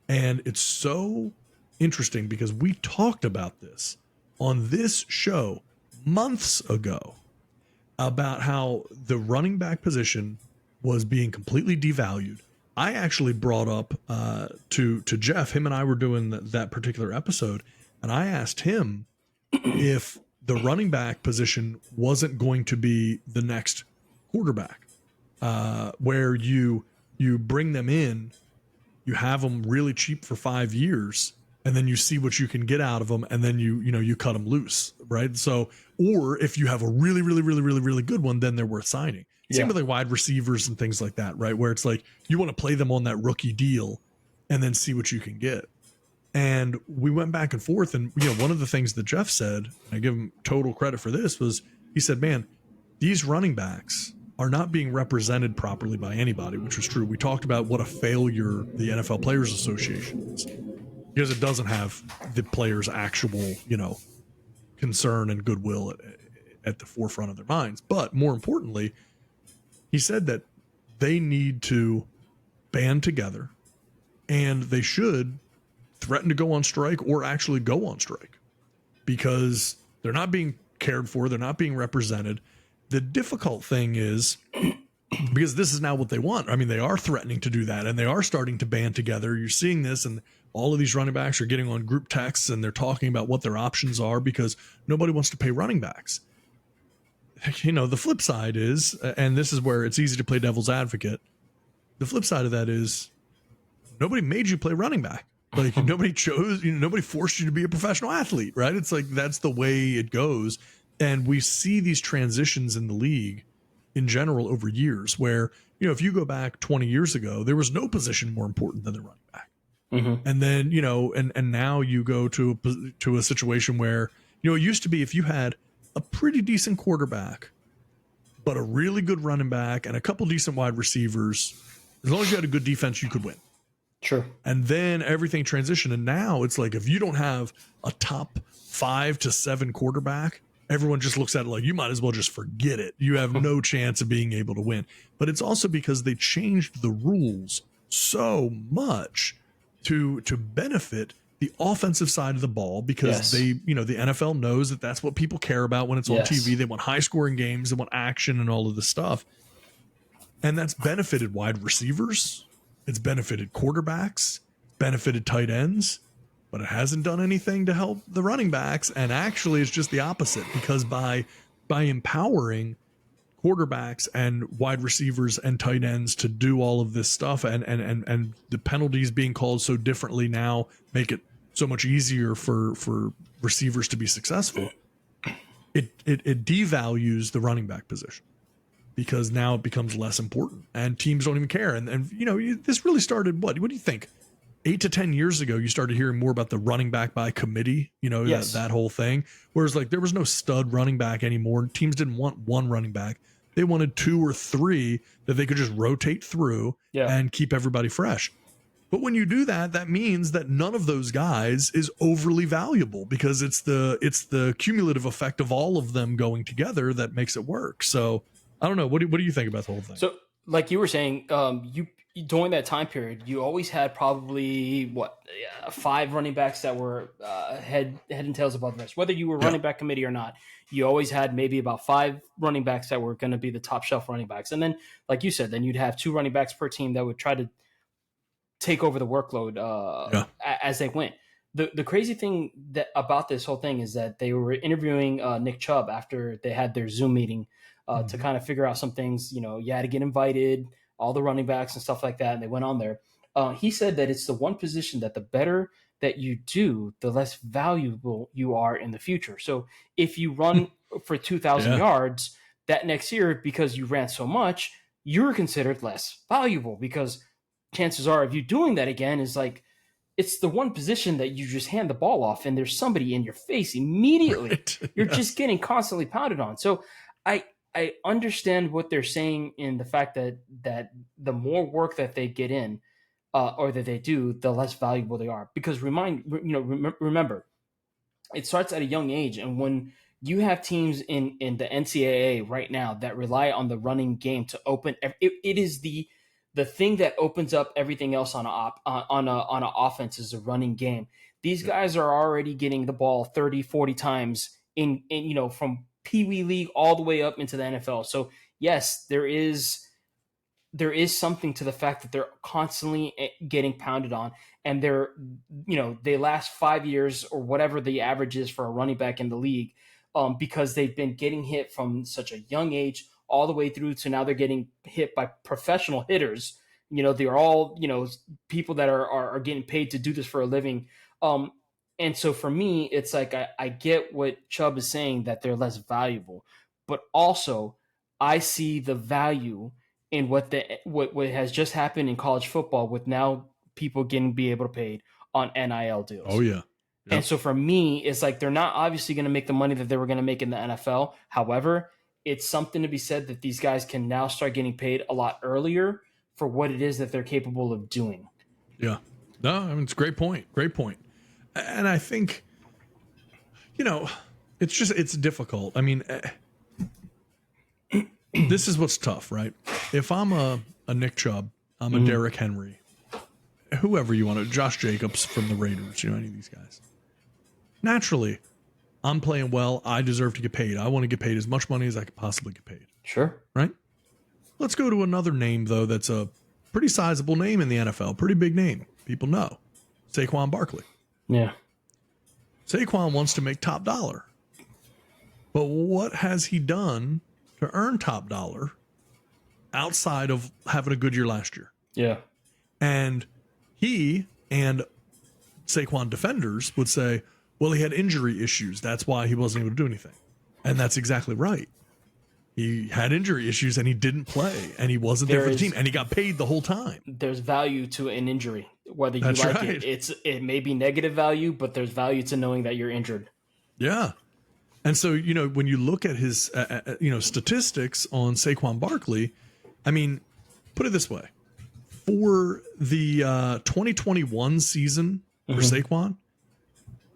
And it's so interesting because we talked about this on this show months ago about how the running back position was being completely devalued. I actually brought up to Jeff, him and I were doing that particular episode, and I asked him if the running back position wasn't going to be the next quarterback, where you bring them in, you have them really cheap for 5 years, and then you see what you can get out of them, and then you cut them loose, right? So, or if you have a really, really, really, really, really good one, then they're worth signing. Same with like wide receivers and things like that, right? Where it's like you want to play them on that rookie deal and then see what you can get. And we went back and forth. And, one of the things that Jeff said, and I give him total credit for this, was he said, man, these running backs are not being represented properly by anybody, which was true. We talked about what a failure the NFL Players Association is because it doesn't have the players' actual, concern and goodwill at the forefront of their minds. But more importantly, he said that they need to band together and they should threaten to go on strike or actually go on strike because they're not being cared for. They're not being represented. The difficult thing is because this is now what they want. I mean, they are threatening to do that and they are starting to band together. You're seeing this, and all of these running backs are getting on group texts and they're talking about what their options are because nobody wants to pay running backs. The flip side is, and this is where it's easy to play devil's advocate. The flip side of that is nobody made you play running back. Like nobody chose, nobody forced you to be a professional athlete, right? It's like, that's the way it goes. And we see these transitions in the league in general over years where, if you go back 20 years ago, there was no position more important than the running back. Mm-hmm. And then, and now you go to a situation where, it used to be if you had a pretty decent quarterback, but a really good running back and a couple decent wide receivers, as long as you had a good defense, you could win. Sure. And then everything transitioned. And now it's like, if you don't have a top 5 to 7 quarterback, everyone just looks at it like you might as well just forget it. You have no chance of being able to win. But it's also because they changed the rules so much to benefit the offensive side of the ball because they, the NFL knows that that's what people care about when it's on TV. They want high scoring games, they want action and all of this stuff. And that's benefited wide receivers. It's benefited quarterbacks, benefited tight ends, but it hasn't done anything to help the running backs. And actually it's just the opposite because by empowering quarterbacks and wide receivers and tight ends to do all of this stuff and the penalties being called so differently now make it so much easier for receivers to be successful. It devalues the running back position because now it becomes less important and teams don't even care. And this really started, what do you think? 8 to 10 years ago, you started hearing more about the running back by committee, that whole thing. Whereas like there was no stud running back anymore. Teams didn't want one running back. They wanted 2 or 3 that they could just rotate through and keep everybody fresh. But when you do that, that means that none of those guys is overly valuable because it's the cumulative effect of all of them going together that makes it work. So I don't know. What do you think about the whole thing? So like you were saying, you during that time period, you always had probably 5 running backs that were head and tails above the rest. Whether you were running back committee or not, you always had maybe about 5 running backs that were going to be the top shelf running backs. And then, like you said, then you'd have 2 running backs per team that would try to take over the workload as they went. The crazy thing about this whole thing is that they were interviewing Nick Chubb after they had their Zoom meeting to kind of figure out some things. You had to get invited, all the running backs and stuff like that, and they went on there. He said that it's the one position that the better that you do, the less valuable you are in the future. So if you run for 2,000 yards that next year because you ran so much, you're considered less valuable because chances are of you doing that again is like, it's the one position that you just hand the ball off and there's somebody in your face immediately. Right. You're just getting constantly pounded on. So I understand what they're saying in the fact that the more work that they get in or that they do, the less valuable they are. Because remember, it starts at a young age. And when you have teams in the NCAA right now that rely on the running game to open, it is the thing that opens up everything else on a offense is a running game. These guys are already getting the ball 30, 40 times in from Pee Wee League all the way up into the NFL. So yes, there is something to the fact that they're constantly getting pounded on, and they last 5 years or whatever the average is for a running back in the league, because they've been getting hit from such a young age all the way through to now they're getting hit by professional hitters. They're all, people that are getting paid to do this for a living. And so for me, it's like, I get what Chubb is saying, that they're less valuable, but also I see the value in what has just happened in college football with now people be able to paid on NIL deals. Oh yeah. Yep. And so for me, it's like, they're not obviously going to make the money that they were going to make in the NFL. However, it's something to be said that these guys can now start getting paid a lot earlier for what it is that they're capable of doing. Yeah. No, I mean, it's a great point. Great point. And I think, it's difficult. I mean, this is what's tough, right? If I'm a Nick Chubb, I'm a Derrick Henry, whoever you want to, Josh Jacobs from the Raiders, any of these guys. Naturally, I'm playing well. I deserve to get paid. I want to get paid as much money as I could possibly get paid. Sure. Right? Let's go to another name, though, that's a pretty sizable name in the NFL. Pretty big name. People know. Saquon Barkley. Yeah. Saquon wants to make top dollar. But what has he done to earn top dollar outside of having a good year last year? Yeah. And he and Saquon defenders would say, well, he had injury issues. That's why he wasn't able to do anything. And that's exactly right. He had injury issues and he didn't play and he wasn't there for the team and he got paid the whole time. There's value to an injury, whether you like it. It may be negative value, but there's value to knowing that you're injured. Yeah. And so, when you look at his, statistics on Saquon Barkley, I mean, put it this way. For the 2021 season for Saquon,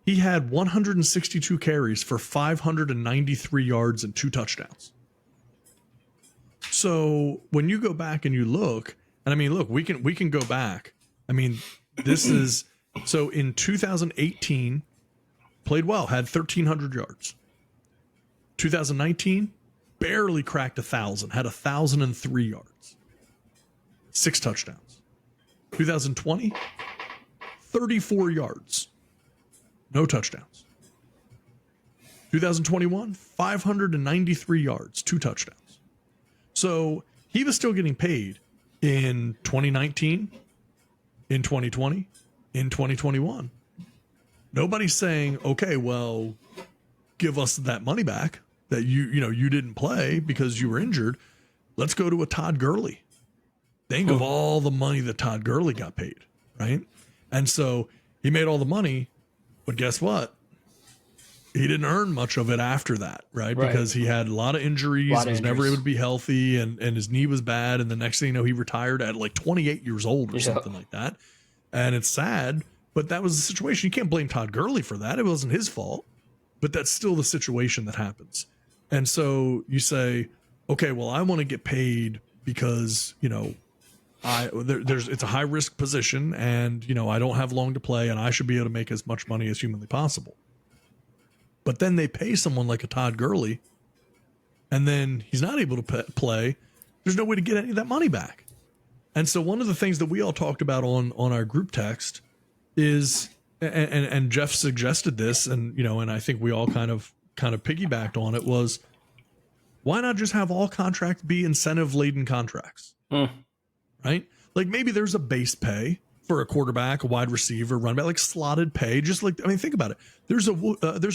he had 162 carries for 593 yards and 2 touchdowns. So when you go back and you look, and I mean, look, we can go back. I mean, this is so in 2018, played well, had 1,300 yards. 2019, barely cracked 1,000, had 1,003 yards, 6 touchdowns. 2020, 34 yards. No touchdowns. 2021, 593 yards, 2 touchdowns. So he was still getting paid in 2019, in 2020, in 2021. Nobody's saying, okay, well, give us that money back that you didn't play because you were injured. Let's go to a Todd Gurley. Think of all the money that Todd Gurley got paid, right? And so he made all the money. But guess what? He didn't earn much of it after that, right? Because he had a lot of injuries, was never able to be healthy, and his knee was bad. And the next thing you know, he retired at like 28 years old or something like that. And it's sad, but that was the situation. You can't blame Todd Gurley for that. It wasn't his fault, but that's still the situation that happens. And so you say, okay, well, I want to get paid because, It's a high risk position, and I don't have long to play, and I should be able to make as much money as humanly possible. But then they pay someone like a Todd Gurley, and then he's not able to play. There's no way to get any of that money back. And so one of the things that we all talked about on our group text is, and Jeff suggested this, and and I think we all kind of piggybacked on it, was why not just have all contracts be incentive laden contracts? Right? Like maybe there's a base pay for a quarterback, a wide receiver, running back, like slotted pay. Just like, think about it. There's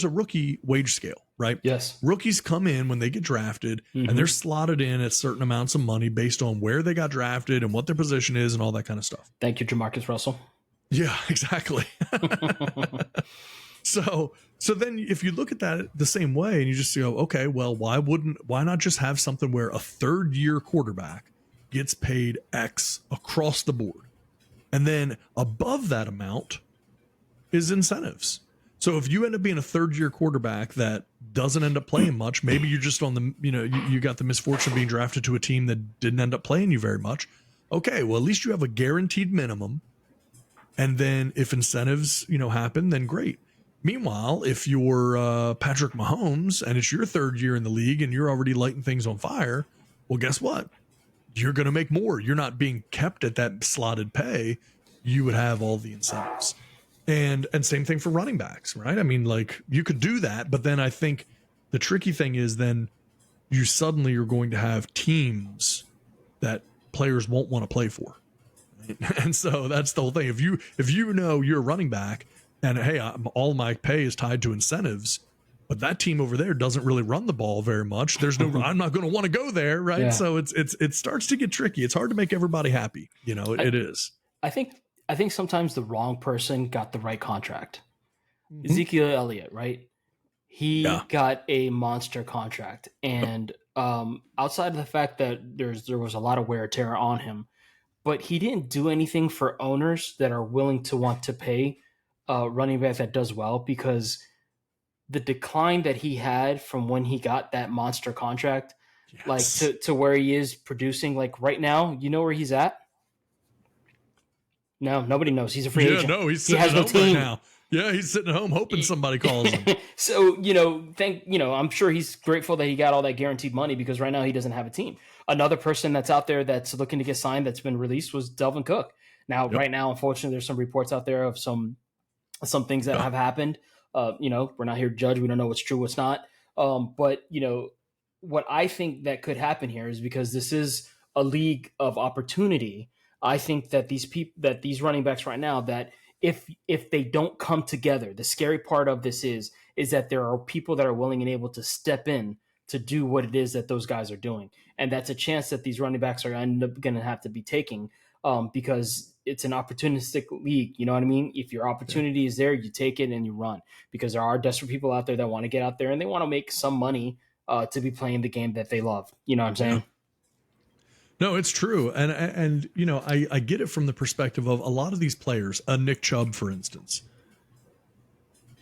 a rookie wage scale, right? Yes. Rookies come in when they get drafted, and they're slotted in at certain amounts of money based on where they got drafted and what their position is and all that kind of stuff. Thank you, Jamarcus Russell. Yeah, exactly. So then if you look at that the same way and you just go, okay, well, why not just have something where a third year quarterback gets paid X across the board? And then above that amount is incentives. So if you end up being a third year quarterback that doesn't end up playing much, maybe you're just on the, you got the misfortune of being drafted to a team that didn't end up playing you very much. Okay, well, at least you have a guaranteed minimum. And then if incentives, happen, then great. Meanwhile, if you're Patrick Mahomes and it's your third year in the league and you're already lighting things on fire, well, guess what? You're going to make more. You're not being kept at that slotted pay. You would have all the incentives. And same thing for running backs, right? I mean, like you could do that, but then I think the tricky thing is then you suddenly are going to have teams that players won't want to play for. Right? And so that's the whole thing. If you know you're a running back and hey, all my pay is tied to incentives, but that team over there doesn't really run the ball very much. There's no, I'm not going to want to go there. Right. Yeah. So it starts to get tricky. It's hard to make everybody happy. It is. I think sometimes the wrong person got the right contract. Ezekiel Elliott, right? He got a monster contract. And outside of the fact that there was a lot of wear and tear on him, but he didn't do anything for owners that are willing to want to pay a running back that does well, because the decline that he had from when he got that monster contract, like to where he is producing, like right now, you know where he's at? No, nobody knows. He's a free agent. No, he has no team right now. Yeah, he's sitting at home hoping somebody calls him. So, I'm sure he's grateful that he got all that guaranteed money, because right now he doesn't have a team. Another person that's out there that's looking to get signed that's been released was Delvin Cook. Now, right now, unfortunately, there's some reports out there of some things that have happened. We're not here to judge. We don't know what's true, what's not. But what I think that could happen here is, because this is a league of opportunity, I think that these running backs right now, that if they don't come together, the scary part of this is that there are people that are willing and able to step in to do what it is that those guys are doing. And that's a chance that these running backs are going to have to be taking, because it's an opportunistic league. You know what I mean? If your opportunity is there, you take it and you run, because there are desperate people out there that want to get out there and they want to make some money to be playing the game that they love. You know what I'm saying? Yeah. No, it's true. And I get it from the perspective of a lot of these players, Nick Chubb, for instance.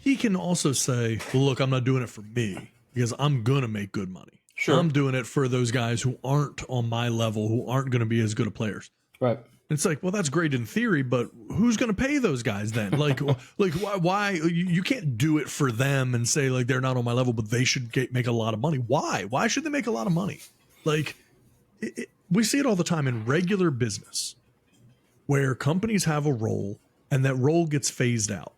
He can also say, well, look, I'm not doing it for me because I'm going to make good money. Sure. I'm doing it for those guys who aren't on my level, who aren't going to be as good of players. Right. It's like, well, that's great in theory, but who's going to pay those guys then? Like why you can't do it for them and say like they're not on my level, but they should make a lot of money. Why should they make a lot of money? Like we see it all the time in regular business where companies have a role and that role gets phased out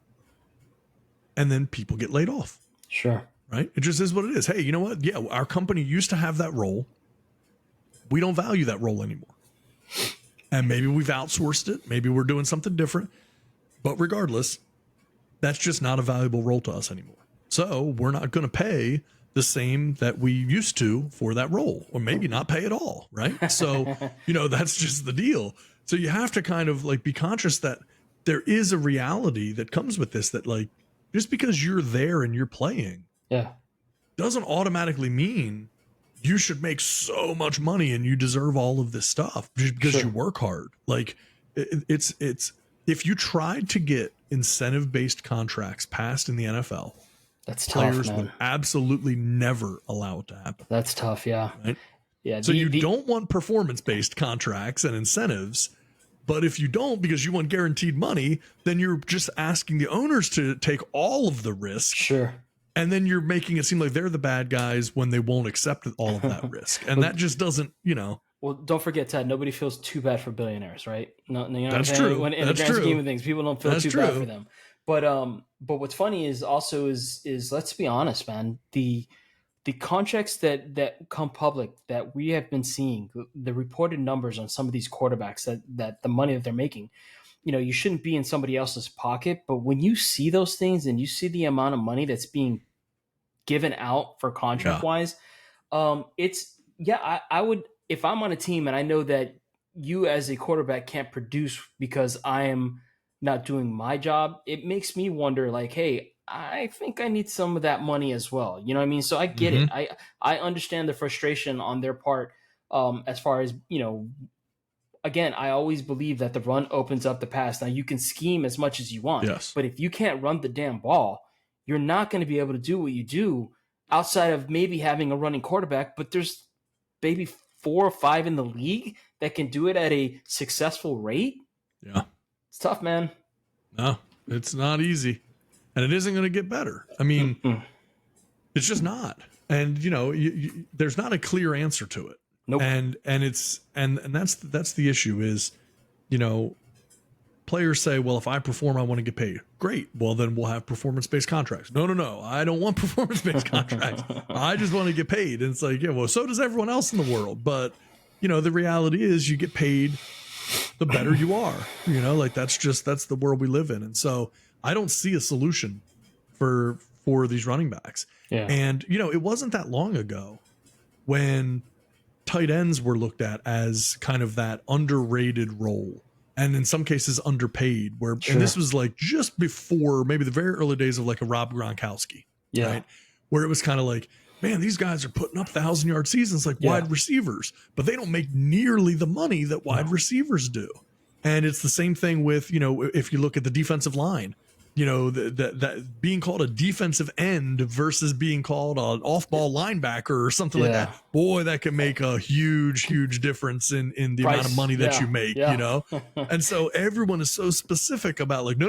and then people get laid off. Sure. Right. It just is what it is. Hey, you know what? Yeah. Our company used to have that role. We don't value that role anymore. And maybe we've outsourced it. Maybe we're doing something different. But regardless, that's just not a valuable role to us anymore. So we're not going to pay the same that we used to for that role, or maybe not pay at all. Right. So, that's just the deal. So you have to kind of like be conscious that there is a reality that comes with this, that like, just because you're there and you're playing doesn't automatically mean you should make so much money and you deserve all of this stuff just because you work hard. Like it's if you tried to get incentive-based contracts passed in the NFL, that's tough, players man. would absolutely never allow it to happen. That's tough. Yeah. Right? Yeah. So you don't want performance-based contracts and incentives But if you don't, because you want guaranteed money, then you're just asking the owners to take all of the risk. Sure. And then you're making it seem like they're the bad guys when they won't accept all of that risk. And that just doesn't, Well, don't forget, Ted, nobody feels too bad for billionaires, right? No, you know That's what I'm saying? true. In That's the grand true. scheme of things, people don't feel That's too bad true. for them. But what's funny is also is let's be honest, man. The contracts that come public that we have been seeing, the reported numbers on some of these quarterbacks that the money that they're making, you shouldn't be in somebody else's pocket. But when you see those things and you see the amount of money that's being given out for contract wise, I would, if I'm on a team and I know that you as a quarterback can't produce because I am not doing my job, it makes me wonder like, hey, I think I need some of that money as well. You know what I mean? So I get it. I understand the frustration on their part, as far as, again, I always believe that the run opens up the pass. Now you can scheme as much as you want, Yes. but if you can't run the damn ball, you're not going to be able to do what you do outside of maybe having a running quarterback, but there's maybe 4 or 5 in the league that can do it at a successful rate. Yeah. It's tough, man. No, it's not easy. And it isn't going to get better. I mean, it's just not. And, there's not a clear answer to it. Nope. And that's the issue is, players say, well, if I perform, I want to get paid. Great. Well, then we'll have performance-based contracts. No. I don't want performance-based contracts. I just want to get paid. And it's like, yeah, well, so does everyone else in the world. But, the reality is you get paid the better you are, that's the world we live in. And so I don't see a solution for these running backs. Yeah. And, it wasn't that long ago when tight ends were looked at as kind of that underrated role. And in some cases underpaid, and this was like just before maybe the very early days of like a Rob Gronkowski, right? Where it was kind of like, man, these guys are putting up 1,000-yard seasons like wide receivers, but they don't make nearly the money that wide receivers do. And it's the same thing with, if you look at the defensive line, that being called a defensive end versus being called an off-ball linebacker or something like that. Boy, that can make a huge, huge difference in the amount of money that you make, And so everyone is so specific about like, no,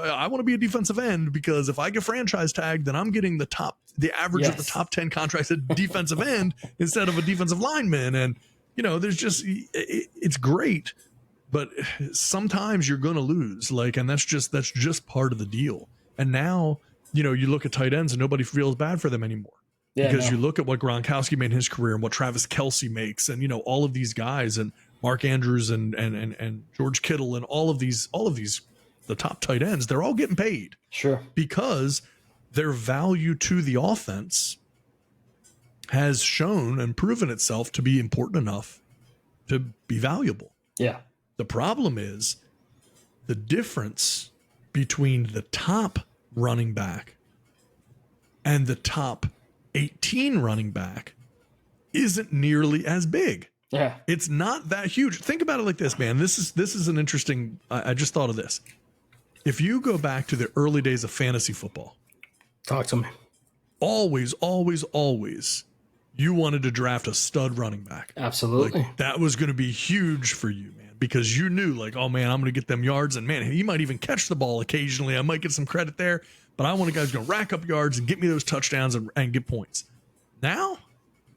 I want to be a defensive end because if I get franchise tagged, then I'm getting the average of the top 10 contracts at defensive end instead of a defensive lineman. And, there's just, it's great. But sometimes you're going to lose, and that's just part of the deal. And now, you look at tight ends and nobody feels bad for them anymore because you look at what Gronkowski made in his career and what Travis Kelce makes, and all of these guys and Mark Andrews and George Kittle and all of these the top tight ends, they're all getting paid, because their value to the offense has shown and proven itself to be important enough to be valuable. Yeah. The problem is the difference between the top running back and the top 18 running back isn't nearly as big. Yeah. It's not that huge. Think about it like this, man. This is an interesting, I just thought of this. If you go back to the early days of fantasy football, talk to me. Always, you wanted to draft a stud running back. Absolutely. That was going to be huge for you, man. Because you knew like, oh man, I'm going to get them yards, and man, he might even catch the ball occasionally. I might get some credit there, but I want a guy who's going to rack up yards and get me those touchdowns and get points. Now,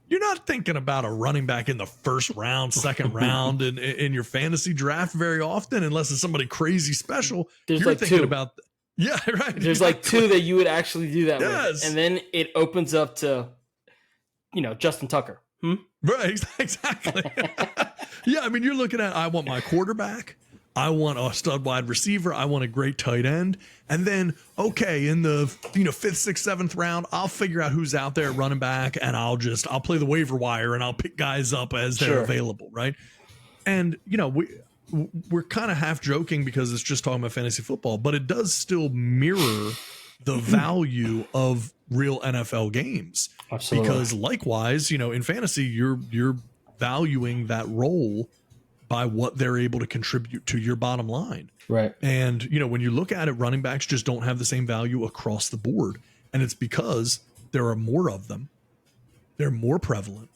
you're not thinking about a running back in the first round, second round in your fantasy draft very often, unless it's somebody crazy special. There's you're like thinking 2. about, right. There's like 2 that you would actually do that with, and then it opens up to, Justin Tucker. Right, exactly. Yeah, I mean, you're looking at, I want my quarterback, I want a stud wide receiver, I want a great tight end, and then, okay, in the 5th, 6th, 7th round, I'll figure out who's out there running back, and I'll play the waiver wire, and I'll pick guys up as they're available, right? And, we're kind of half joking because it's just talking about fantasy football, but it does still mirror the value of real NFL games. Absolutely. Because likewise, in fantasy, you're valuing that role by what they're able to contribute to your bottom line. Right. And, when you look at it, running backs just don't have the same value across the board. And it's because there are more of them. They're more prevalent.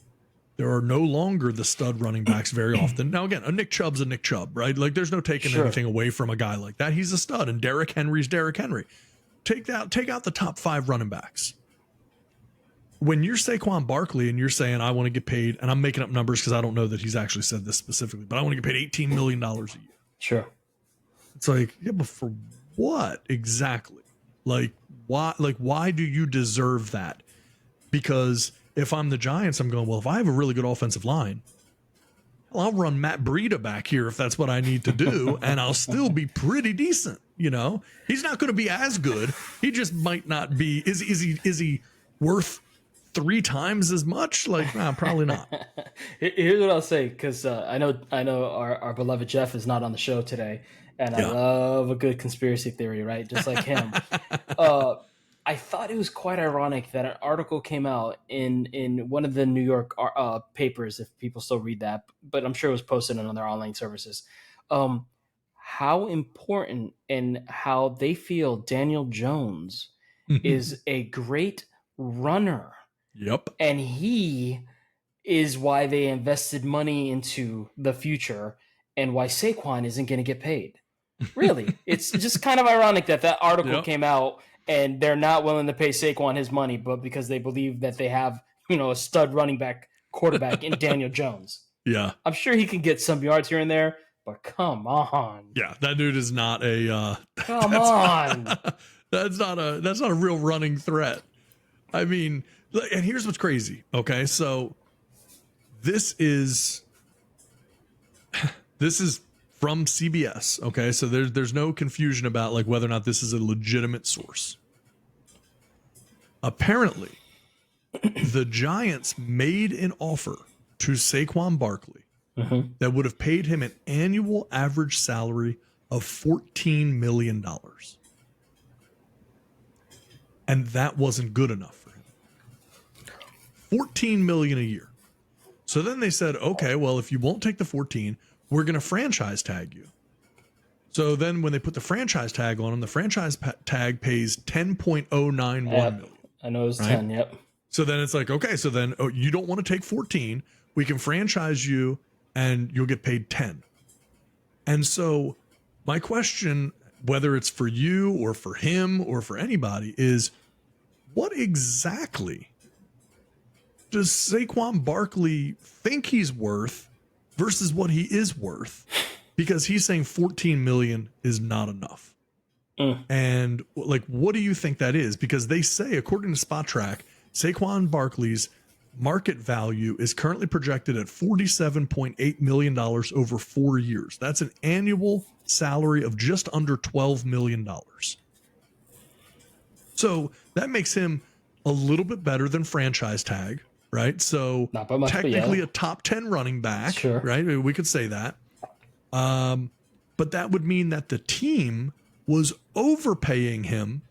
There are no longer the stud running backs very often. Now, again, a Nick Chubb's a Nick Chubb, right? Like, there's no taking anything away from a guy like that. He's a stud, and Derrick Henry's Derrick Henry. Take out the top 5 running backs. When you're Saquon Barkley and you're saying, I want to get paid, and I'm making up numbers because I don't know that he's actually said this specifically, but I want to get paid $18 million a year. Sure. It's like, yeah, but for what exactly? Like, why do you deserve that? Because if I'm the Giants, I'm going, well, if I have a really good offensive line, well, I'll run Matt Breida back here if that's what I need to do, and I'll still be pretty decent. You know, he's not going to be as good. He just might not be. Is he worth 3 times as much? Like, nah, probably not. Here's what I'll say, because I know our beloved Jeff is not on the show today, and I love a good conspiracy theory, right? Just like him. I thought it was quite ironic that an article came out in one of the New York papers, if people still read that, but I'm sure it was posted on their online services. How important and how they feel Daniel Jones is a great runner. Yep. And he is why they invested money into the future and why Saquon isn't going to get paid. Really, it's just kind of ironic that article came out and they're not willing to pay Saquon his money, but because they believe that they have, a stud quarterback in Daniel Jones. Yeah. I'm sure he can get some yards here and there, but come on. Yeah, that dude is not a come on. That's not a real running threat. I mean, and here's what's crazy. Okay, so this is from CBS. Okay, so there's no confusion about like whether or not this is a legitimate source. Apparently, the Giants made an offer to Saquon Barkley that would have paid him an annual average salary of $14 million. And that wasn't good enough for him. $14 million a year. So then they said, okay, well, if you won't take the 14, we're going to franchise tag you. So then when they put the franchise tag on him, the franchise tag pays $10.091 million. I know it was 10, yep. So then it's like, okay, so then you don't want to take 14. We can franchise you and you'll get paid 10. And so my question, whether it's for you or for him or for anybody, is what exactly does Saquon Barkley think he's worth versus what he is worth? Because he's saying 14 million is not enough. And like, what do you think that is? Because they say, according to Spot Track, Saquon Barkley's market value is currently projected at $47.8 million over 4 years. That's an annual salary of just under $12 million. So that makes him a little bit better than franchise tag, right? So not by much, technically a top 10 running back, sure, right? We could say that. But that would mean that the team was overpaying him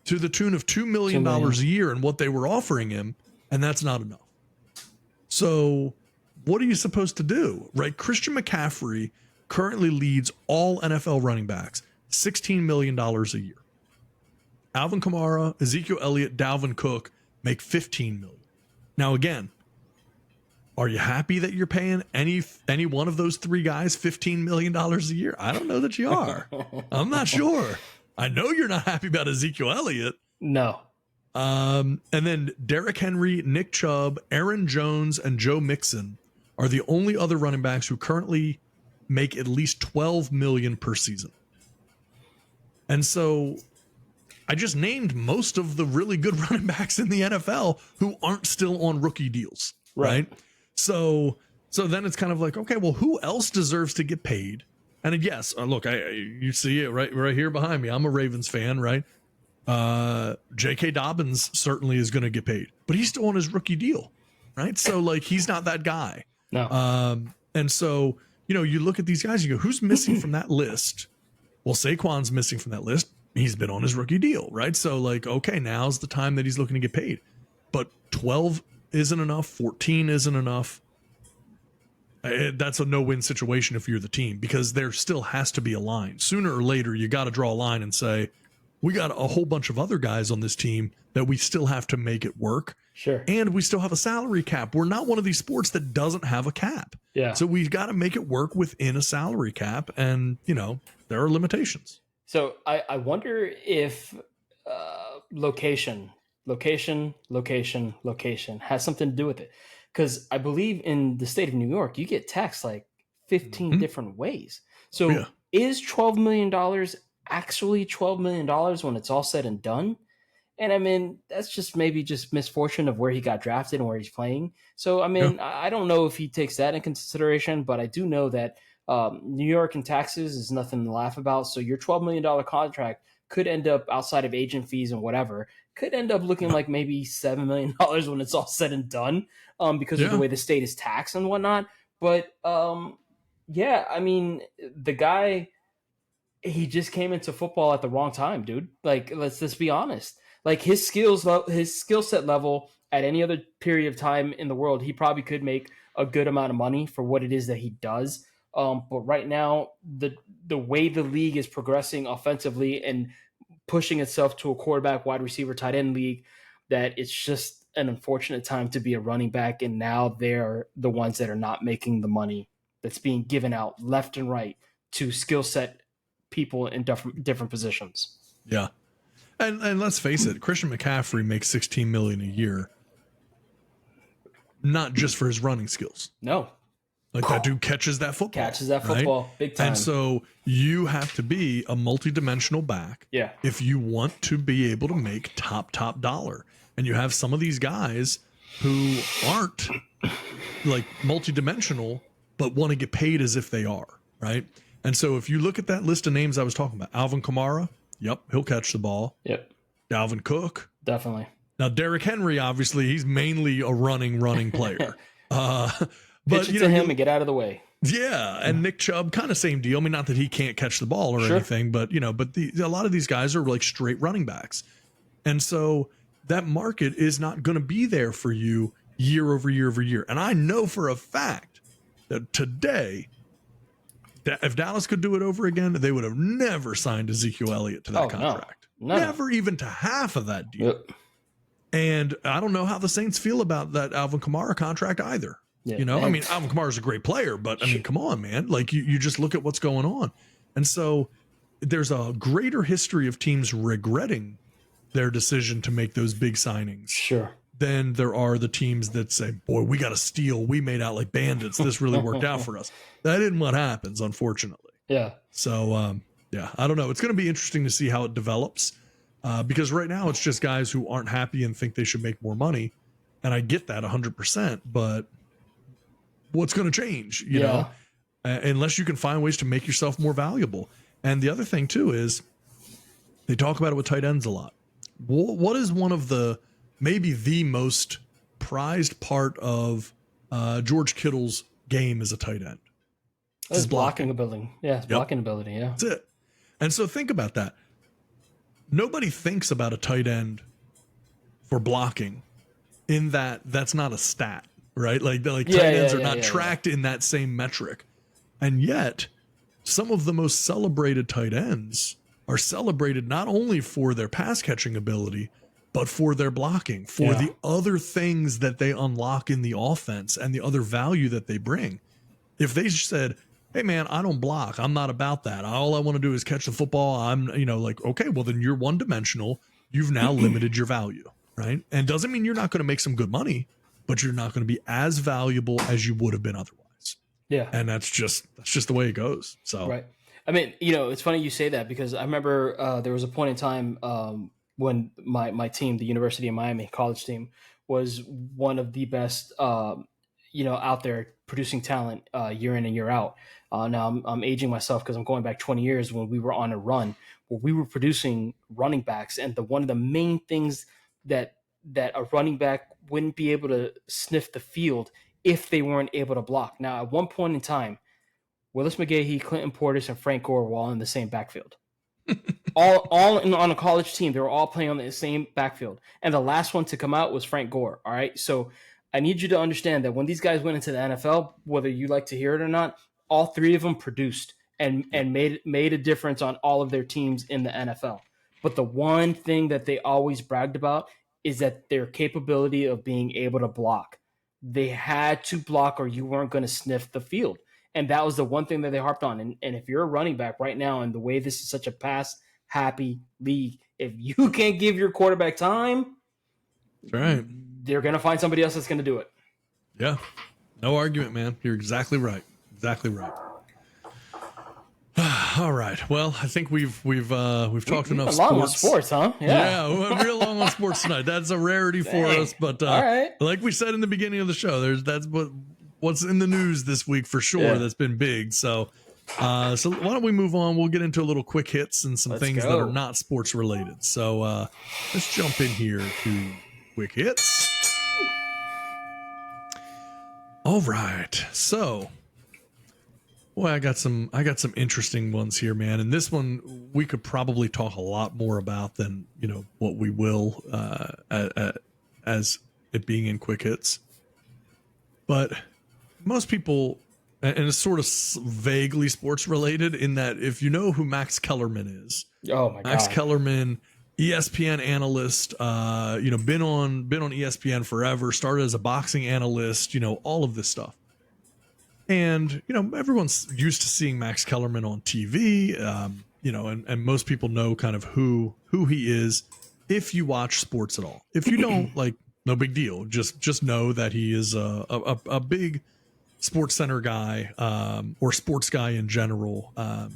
to the tune of $2 million a year in what they were offering him, and that's not enough. So what are you supposed to do, right? Christian McCaffrey currently leads all NFL running backs, $16 million a year. Alvin Kamara, Ezekiel Elliott, Dalvin Cook make $15 million. Now, again, are you happy that you're paying any one of those 3 guys $15 million a year? I don't know that you are. I'm not sure. I know you're not happy about Ezekiel Elliott. No. And then Derrick Henry, Nick Chubb, Aaron Jones, and Joe Mixon are the only other running backs who currently make at least $12 million per season. And so I just named most of the really good running backs in the NFL who aren't still on rookie deals, right? So then it's kind of like, okay, well, who else deserves to get paid? And yes, look, you see it right here behind me. I'm a Ravens fan, right? J.K. Dobbins certainly is going to get paid, but he's still on his rookie deal, right? So like, he's not that guy. No. And so, you look at these guys, you go, who's missing from that list? Well, Saquon's missing from that list. He's been on his rookie deal, right? So like, okay, now's the time that he's looking to get paid, but 12 isn't enough. 14 isn't enough. That's a no-win situation if you're the team, because there still has to be a line. Sooner or later, you got to draw a line and say, we got a whole bunch of other guys on this team that we still have to make it work. Sure. And we still have a salary cap. We're not one of these sports that doesn't have a cap. Yeah. So we've got to make it work within a salary cap. And, there are limitations. So I wonder if location has something to do with it. Because I believe in the state of New York, you get taxed like 15 different ways. So is $12 million actually $12 million when it's all said and done? And I mean, that's just maybe just misfortune of where he got drafted and where he's playing. So, I mean, I don't know if he takes that in consideration, but I do know that New York and taxes is nothing to laugh about. So your $12 million contract could end up, outside of agent fees and whatever, could end up looking like maybe $7 million when it's all said and done, because of the way the state is taxed and whatnot. But I mean, the guy, he just came into football at the wrong time, dude. Like, let's just be honest. Like his skill set level at any other period of time in the world, he probably could make a good amount of money for what it is that he does. But right now, the way the league is progressing offensively and pushing itself to a quarterback, wide receiver, tight end league, that it's just an unfortunate time to be a running back. And now they're the ones that are not making the money that's being given out left and right to skill set people in different positions. Yeah. And let's face it, Christian McCaffrey makes $16 million a year, not just for his running skills. No. Like that dude catches that football. Right? Big time. And so you have to be a multidimensional back if you want to be able to make top dollar. And you have some of these guys who aren't like multidimensional, but want to get paid as if they are, right? And so if you look at that list of names I was talking about, Alvin Kamara, yep, he'll catch the ball. Yep. Dalvin Cook. Definitely. Now, Derrick Henry, obviously, he's mainly a running player. Pitch it to him and get out of the way. Yeah, and Nick Chubb, kind of same deal. I mean, not that he can't catch the ball or anything, but a lot of these guys are like straight running backs. And so that market is not going to be there for you year over year over year. And I know for a fact that today, if Dallas could do it over again, they would have never signed Ezekiel Elliott to that contract. No. Never even to half of that deal. Yep. And I don't know how the Saints feel about that Alvin Kamara contract either. Yeah. I mean, Alvin Kamara is a great player, but I mean, come on, man. Like you just look at what's going on. And so there's a greater history of teams regretting their decision to make those big signings. Sure. Than there are the teams that say, boy, we got to steal. We made out like bandits. This really worked out for us. That isn't what happens, unfortunately. Yeah. So, I don't know. It's going to be interesting to see how it develops because right now it's just guys who aren't happy and think they should make more money. And I get that 100%, but what's going to change, you know, unless you can find ways to make yourself more valuable. And the other thing too is they talk about it with tight ends a lot. What is one of maybe the most prized part of George Kittle's game as a tight end? His blocking ability. Yeah, his blocking ability, yeah. That's it. And so think about that. Nobody thinks about a tight end for blocking in that's not a stat, right? Like tight ends are not tracked in that same metric. And yet, some of the most celebrated tight ends are celebrated not only for their pass catching ability, but for their blocking, for the other things that they unlock in the offense and the other value that they bring. If they said, hey man, I don't block, I'm not about that, all I want to do is catch the football, I'm okay, well then you're one dimensional, you've now limited your value, right? And doesn't mean you're not going to make some good money, but you're not going to be as valuable as you would have been otherwise. Yeah. And that's just the way it goes. So right. I mean, it's funny you say that because I remember there was a point in time when my team, the University of Miami college team, was one of the best, out there producing talent year in and year out. Now I'm aging myself because I'm going back 20 years when we were on a run where we were producing running backs. And one of the main things that a running back wouldn't be able to sniff the field if they weren't able to block. Now, at one point in time, Willis McGahee, Clinton Portis, and Frank Gore were all in the same backfield. on a college team, they were all playing on the same backfield. And the last one to come out was Frank Gore. All right. So I need you to understand that when these guys went into the NFL, whether you like to hear it or not, all three of them produced and made a difference on all of their teams in the NFL. But the one thing that they always bragged about is that their capability of being able to block. They had to block or you weren't going to sniff the field. And that was the one thing that they harped on. And if you're a running back right now, and the way this is such a pass happy league, if you can't give your quarterback time, That's right. they're going to find somebody else that's going to do it. Yeah. No argument, man. You're exactly right. Exactly right. All right. Well, I think we've talked enough long on sports. sports, huh? Yeah, we're real long on sports tonight. That's a rarity for us, but All right. like we said in the beginning of the show, that's what's in the news this week for sure. Yeah. That's been big. So why don't we move on? We'll get into a little quick hits and some things that are not sports related. So let's jump in here to quick hits. All right. So, boy, I got some interesting ones here, man. And this one we could probably talk a lot more about than, what we will as it being in quick hits. But most people, and it's sort of vaguely sports related in that if you know who Max Kellerman is. Oh my God. Max Kellerman, ESPN analyst, been on ESPN forever, started as a boxing analyst, all of this stuff. And, everyone's used to seeing Max Kellerman on TV, and most people know kind of who he is if you watch sports at all. If you don't, no big deal. Just know that he is a big Sports Center guy, or sports guy in general. And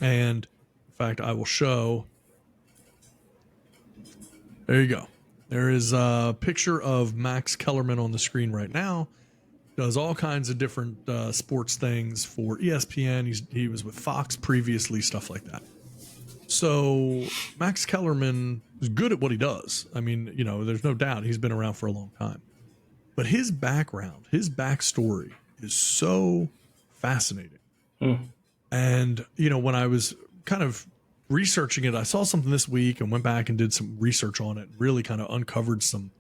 in fact, I will show. There you go. There is a picture of Max Kellerman on the screen right now. Does all kinds of different sports things for ESPN. He was with Fox previously, stuff like that. So Max Kellerman is good at what he does. I mean, there's no doubt he's been around for a long time. But his background, his backstory is so fascinating. And, when I was kind of researching it, I saw something this week and went back and did some research on it, really kind of uncovered some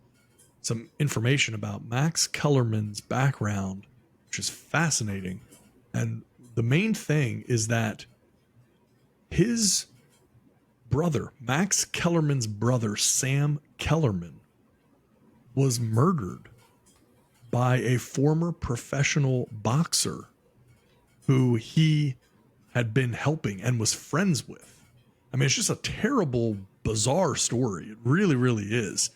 information about Max Kellerman's background, which is fascinating. And the main thing is that his brother, Max Kellerman's brother, Sam Kellerman, was murdered by a former professional boxer who he had been helping and was friends with. I mean, it's just a terrible, bizarre story. It really, really is.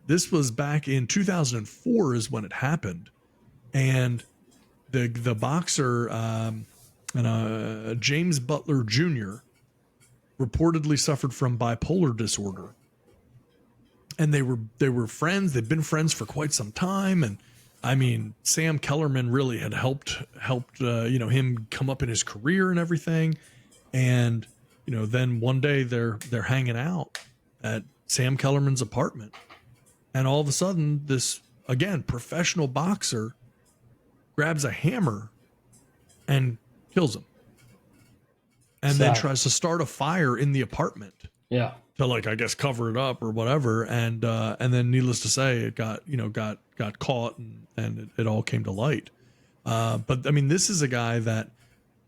This was back in 2004 is when it happened. And the boxer, James Butler Jr. reportedly suffered from bipolar disorder. And they were friends. They'd been friends for quite some time. And I mean, Sam Kellerman really had helped him come up in his career and everything. And, then one day they're hanging out at Sam Kellerman's apartment. And all of a sudden, this, again, professional boxer grabs a hammer and kills him. And then tries to start a fire in the apartment. Yeah. To I guess cover it up or whatever. And then needless to say, it got caught and it all came to light. But I mean, this is a guy that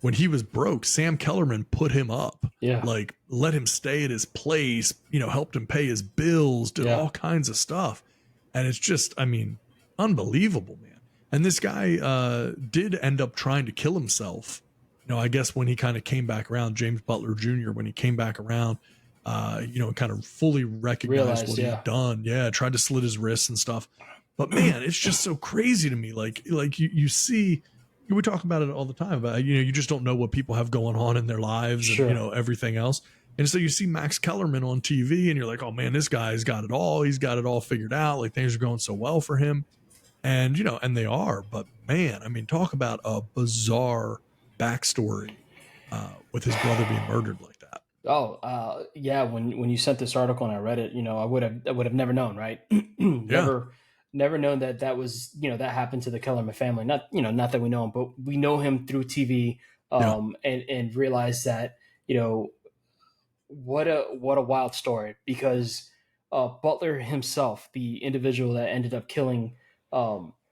when he was broke, Sam Kellerman put him up. Yeah. Let him stay at his place, helped him pay his bills, did all kinds of stuff. And it's just, I mean, unbelievable, man. And this guy did end up trying to kill himself. I guess when he kind of came back around, James Butler Jr., when he came back around, kind of fully recognized what he'd done. Yeah. Tried to slit his wrists and stuff. But man, it's just so crazy to me. You see, we talk about it all the time about, you just don't know what people have going on in their lives and, everything else. And so you see Max Kellerman on TV and you're like, oh man, this guy's got it all. He's got it all figured out. Things are going so well for him. And, and they are, but man, I mean, talk about a bizarre backstory with his brother being murdered like that. Oh, yeah. When you sent this article and I read it, I would have never known, right? Never known that was, that happened to the Kellerman family. Not that we know him, but we know him through TV, and realize that, what a wild story, because Butler himself, the individual that ended up killing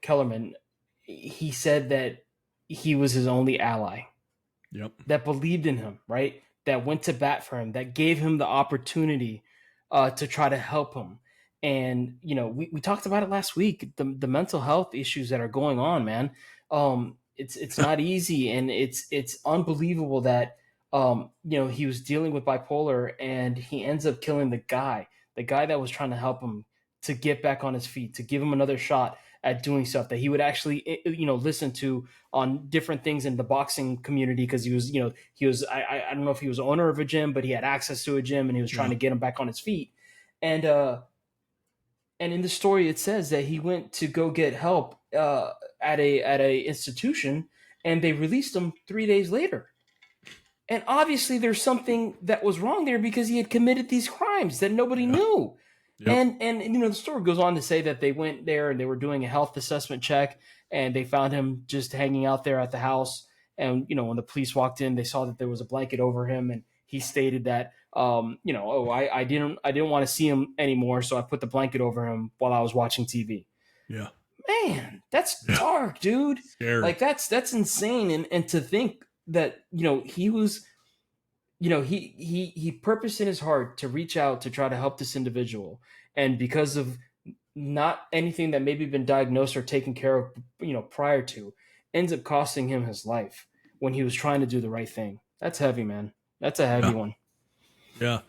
Kellerman, he said that he was his only ally. Yep. That believed in him, right? that went to bat for him, that gave him the opportunity to try to help him. And, we talked about it last week, the mental health issues that are going on, man. It's not easy. And it's unbelievable that, he was dealing with bipolar and he ends up killing the guy that was trying to help him to get back on his feet, to give him another shot at doing stuff that he would actually, listen to on different things in the boxing community. Cause he was, I don't know if he was owner of a gym, but he had access to a gym and he was trying to get him back on his feet. And in the story, it says that he went to go get help at a institution, and they released him 3 days later. And obviously, there's something that was wrong there because he had committed these crimes that nobody knew. Yep. And the story goes on to say that they went there and they were doing a health assessment check, and they found him just hanging out there at the house. And when the police walked in, they saw that there was a blanket over him, and he stated that, I didn't want to see him anymore, so I put the blanket over him while I was watching TV. Yeah, man, that's dark, dude. Scary. Like that's insane. And to think that he was, he purposed in his heart to reach out to try to help this individual, and because of not anything that maybe been diagnosed or taken care of, prior to, ends up costing him his life when he was trying to do the right thing. That's heavy, man. That's a heavy one. Yeah.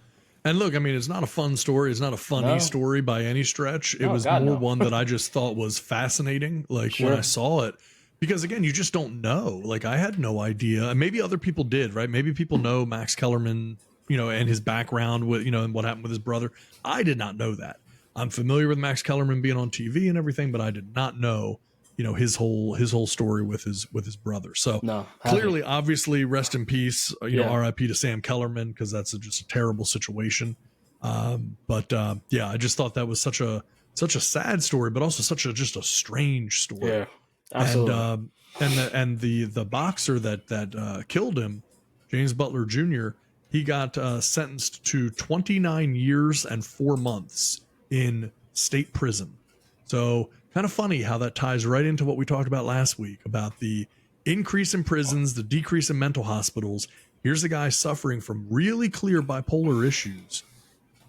And look, I mean, it's not a fun story. It's not a funny story by any stretch. It was more one that I just thought was fascinating. Like when I saw it, because again, you just don't know. Like I had no idea. And maybe other people did, right? Maybe people know Max Kellerman, and his background with, and what happened with his brother. I did not know that. I'm familiar with Max Kellerman being on TV and everything, but I did not know, his whole story with his brother. So clearly, obviously, rest in peace, RIP to Sam Kellerman, because that's just a terrible situation. But I just thought that was such a sad story, but also just a strange story. Yeah, absolutely. And the boxer that killed him, James Butler Jr., he got sentenced to 29 years and 4 months in state prison. So kind of funny how that ties right into what we talked about last week about the increase in prisons, the decrease in mental hospitals. Here's a guy suffering from really clear bipolar issues.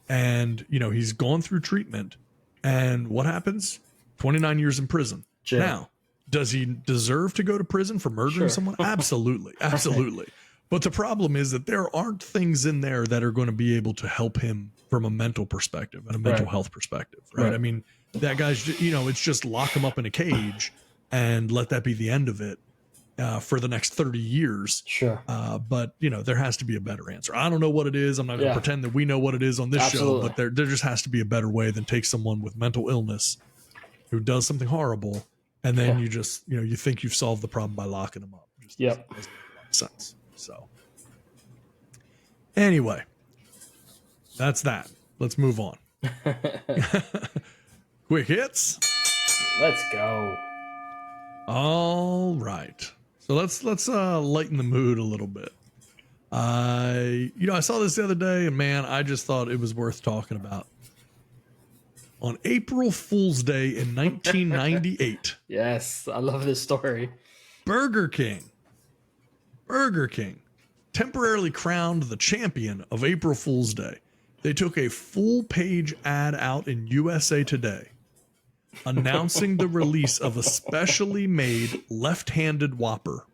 And, he's gone through treatment. And what happens? 29 years in prison. Jail. Now, does he deserve to go to prison for murdering someone? Absolutely. Absolutely. But the problem is that there aren't things in there that are going to be able to help him from a mental perspective and a mental health perspective, right? I mean, that guy's, it's just lock him up in a cage and let that be the end of it for the next 30 years. Sure. But, there has to be a better answer. I don't know what it is. I'm not going to pretend that we know what it is on this show, but there just has to be a better way than take someone with mental illness who does something horrible, and then you just, you think you've solved the problem by locking them up. Just doesn't make a lot of sense. So anyway, that's that. Let's move on. Quick hits. Let's go. All right. So let's lighten the mood a little bit. I saw this the other day, and man, I just thought it was worth talking about. On April Fool's Day in 1998. Yes, I love this story. Burger King temporarily crowned the champion of April Fool's Day. They took a full-page ad out in USA Today announcing the release of a specially made left-handed Whopper.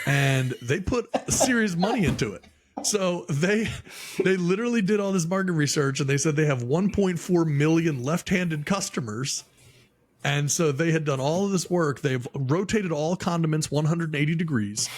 And they put serious money into it. So they literally did all this market research, and they said they have 1.4 million left-handed customers. And so they had done all of this work. They've rotated all condiments 180 degrees,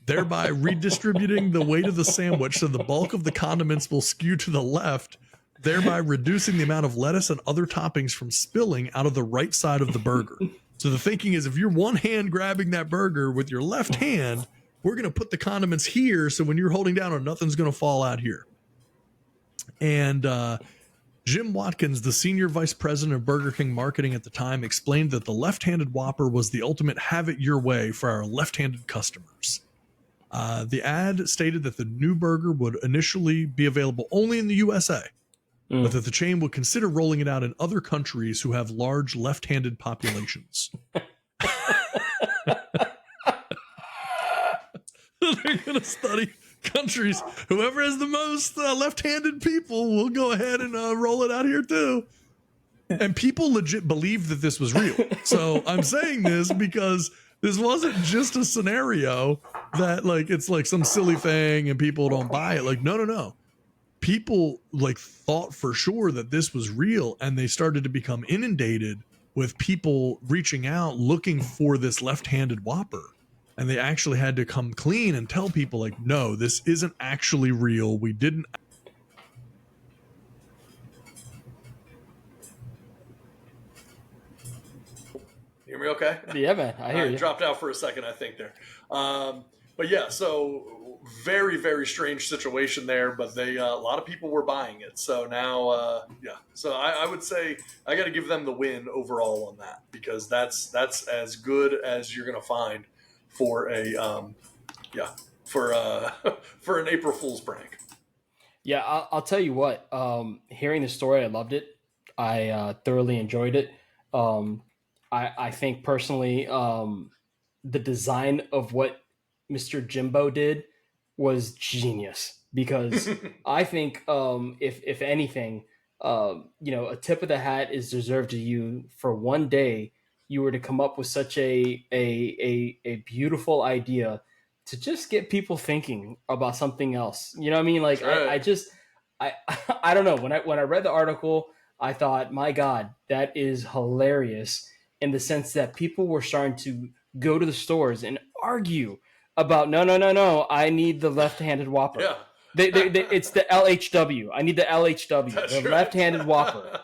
thereby redistributing the weight of the sandwich so the bulk of the condiments will skew to the left, thereby reducing the amount of lettuce and other toppings from spilling out of the right side of the burger. So the thinking is, if you're one hand grabbing that burger with your left hand, we're going to put the condiments here, so when you're holding down, nothing's going to fall out here. And Jim Watkins, the senior vice president of Burger King marketing at the time, explained that the left-handed Whopper was the ultimate have it your way for our left-handed customers. The ad stated that the new burger would initially be available only in the USA, but that the chain would consider rolling it out in other countries who have large left-handed populations. They're going to study countries, whoever has the most left-handed people will go ahead and roll it out here too. And people legit believed that this was real. So I'm saying this because this wasn't just a scenario that like it's like some silly thing and people don't buy it. Like, no. People like thought for sure that this was real, and they started to become inundated with people reaching out looking for this left-handed Whopper. And they actually had to come clean and tell people like, no, this isn't actually real. We didn't. Hear me okay? Yeah, man, I hear you. Dropped out for a second, I think there. But yeah, so very, very strange situation there, but they a lot of people were buying it. So now, so I would say I got to give them the win overall on that, because that's as good as you're going to find for a, for an April Fool's prank. Yeah, I'll tell you what, hearing the story, I loved it. I thoroughly enjoyed it. I think personally, the design of what Mr. Jimbo did was genius, because I think if anything, a tip of the hat is deserved to you for one day. You were to come up with such a beautiful idea to just get people thinking about something else. You know what I mean? Like right. I don't know. When I read the article, I thought, my God, that is hilarious, in the sense that people were starting to go to the stores and argue about no, I need the left-handed Whopper. Yeah. It's the LHW. I need the LHW, That's the right. left-handed Whopper.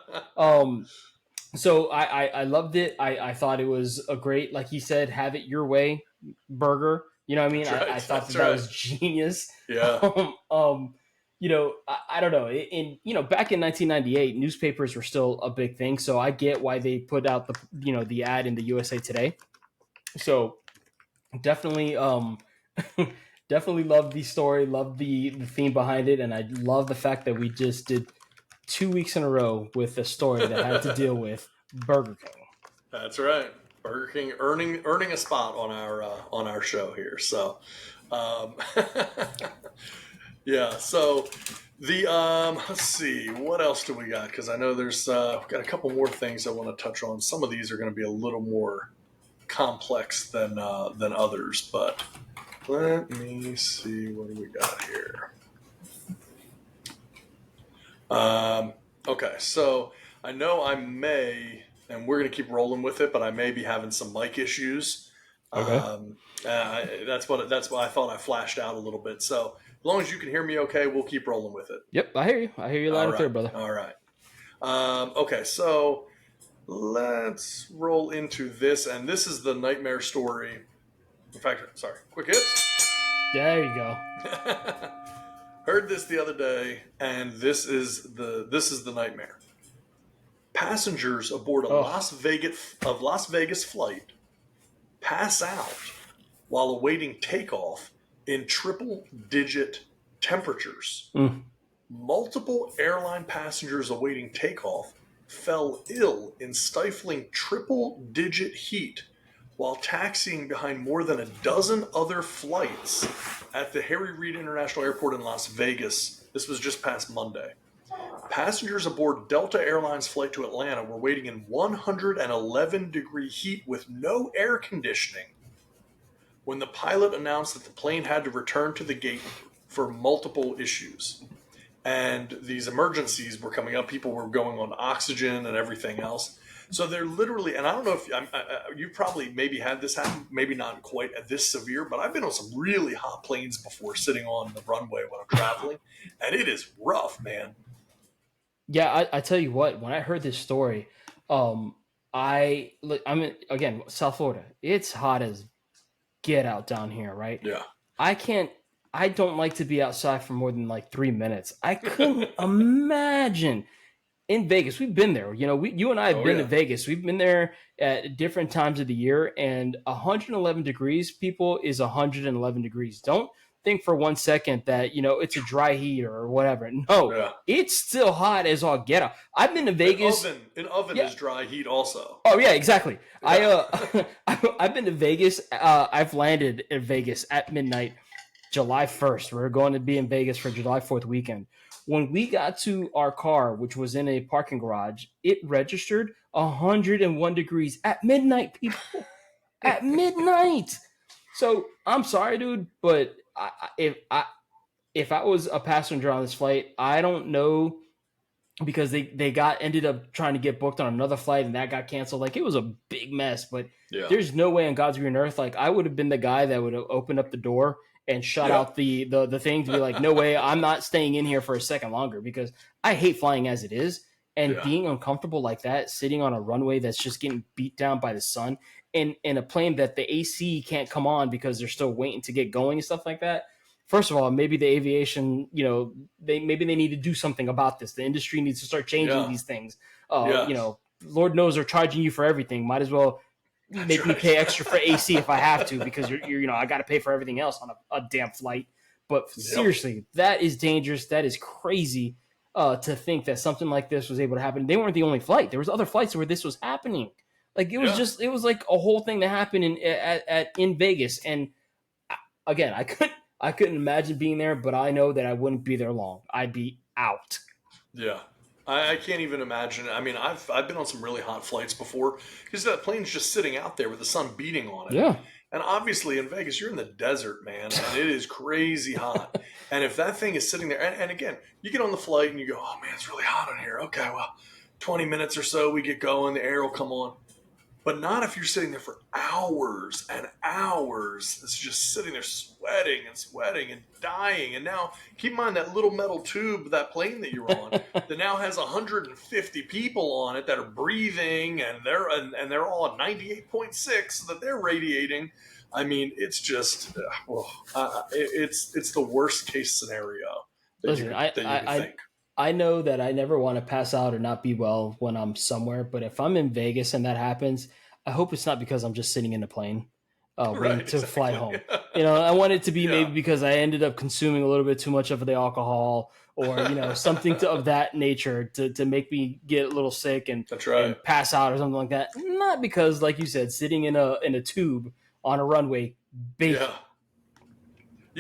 So I loved it. I thought it was a great, like he said, have it your way burger. You know what I mean? Right. I thought that was genius. Yeah. I don't know. Back in 1998, newspapers were still a big thing. So I get why they put out the ad in the USA Today. So definitely, definitely love the story, love the theme behind it. And I love the fact that we just did 2 weeks in a row with a story that had to deal with Burger King. That's right. Burger King earning a spot on our show here. So, yeah. So the let's see, what else do we got? Because I know there's got a couple more things I want to touch on. Some of these are going to be a little more complex than others, but let me see, what do we got here? Okay, so I know I may, and we're going to keep rolling with it, but I may be having some mic issues. Okay. That's why I thought I flashed out a little bit. So as long as you can hear me okay, we'll keep rolling with it. Yep, I hear you. I hear you loud and clear, brother. All right. Okay, so let's roll into this, and this is the nightmare story. In fact, sorry, quick hits. There you go. Heard this the other day, and this is the nightmare. Passengers aboard a Las Vegas flight pass out while awaiting takeoff in triple-digit temperatures. Multiple airline passengers awaiting takeoff fell ill in stifling triple-digit heat while taxiing behind more than a dozen other flights at the Harry Reid International Airport in Las Vegas. This was just past Monday. Passengers aboard Delta Airlines flight to Atlanta were waiting in 111-degree heat with no air conditioning when the pilot announced that the plane had to return to the gate for multiple issues. And these emergencies were coming up. People were going on oxygen and everything else. So they're literally, and I don't know if you probably maybe had this happen, maybe not quite at this severe, but I've been on some really hot planes before, sitting on the runway when I'm traveling, and it is rough, man. Yeah, I tell you what, when I heard this story, I'm in, again, South Florida. It's hot as get out down here, right? Yeah. I don't like to be outside for more than like 3 minutes. I couldn't imagine. In Vegas, we've been there. You and I have been to Vegas. We've been there at different times of the year, and 111 degrees, people, is 111 degrees. Don't think for 1 second that, it's a dry heat or whatever. No, It's still hot as all get out. I've been to Vegas. An oven is dry heat also. Oh yeah, exactly. Yeah. I've been to Vegas. I've landed in Vegas at midnight. July 1st. We were going to be in Vegas for July 4th weekend. When we got to our car, which was in a parking garage, it registered 101 degrees at midnight, people. At midnight. So I'm sorry, dude, but if I was a passenger on this flight, I don't know, because they ended up trying to get booked on another flight and that got canceled. Like, it was a big mess, but there's no way on God's green earth. Like, I would have been the guy that would have opened up the door and shut out the thing to be like, no way, I'm not staying in here for a second longer, because I hate flying as it is. And being uncomfortable like that, sitting on a runway that's just getting beat down by the sun, and a plane that the AC can't come on because they're still waiting to get going and stuff like that. First of all, maybe the aviation, maybe they need to do something about this. The industry needs to start changing these things. Lord knows they're charging you for everything. Might as well make me pay extra for AC if I have to, because I got to pay for everything else on a damn flight. But seriously, that is dangerous. That is crazy to think that something like this was able to happen. They weren't the only flight. There was other flights where this was happening. Like, it was like a whole thing that happened in Vegas. And again, I couldn't imagine being there, but I know that I wouldn't be there long. I'd be out. Yeah. I can't even imagine. I mean, I've been on some really hot flights before, because that plane's just sitting out there with the sun beating on it. Yeah. And obviously in Vegas, you're in the desert, man, and it is crazy hot. And if that thing is sitting there, and again, you get on the flight and you go, oh man, it's really hot in here. Okay, well, 20 minutes or so, we get going, the air will come on. But not if you're sitting there for hours and hours. It's just sitting there sweating and dying. And now, keep in mind that little metal tube, that plane that you're on, that now has 150 people on it that are breathing, and they're all at 98.6 so that they're radiating. I mean, it's just, it's the worst case scenario that you could think. I know that I never want to pass out or not be well when I'm somewhere, but if I'm in Vegas and that happens, I hope it's not because I'm just sitting in a plane waiting to fly home. I want it to be maybe because I ended up consuming a little bit too much of the alcohol, or something of that nature to make me get a little sick and pass out or something like that. Not because, like you said, sitting in a tube on a runway. Yeah,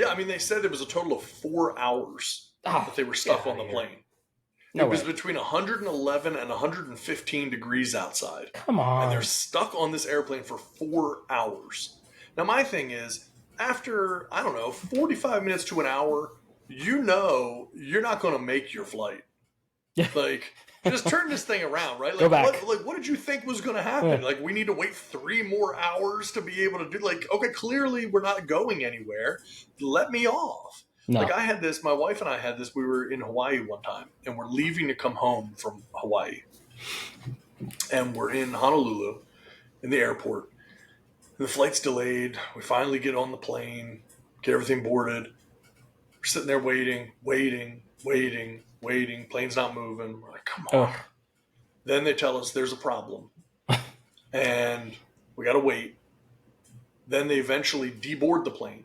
I mean, they said there was a total of 4 hours that they were stuck on the plane. It was between 111 and 115 degrees outside. Come on. And they're stuck on this airplane for 4 hours. Now, my thing is, after, 45 minutes to an hour, you're not going to make your flight. Like, just turn this thing around, right? Like, go back. What did you think was going to happen? Like, we need to wait 3 more hours to be able to do, okay, clearly we're not going anywhere. Let me off. No. Like, I had this, my wife and I had this, we were in Hawaii one time, and we're leaving to come home from Hawaii. And we're in Honolulu, in the airport. And the flight's delayed. We finally get on the plane, get everything boarded. We're sitting there waiting. Plane's not moving. We're like, come on. Then they tell us there's a problem. And we got to wait. Then they eventually deboard the plane.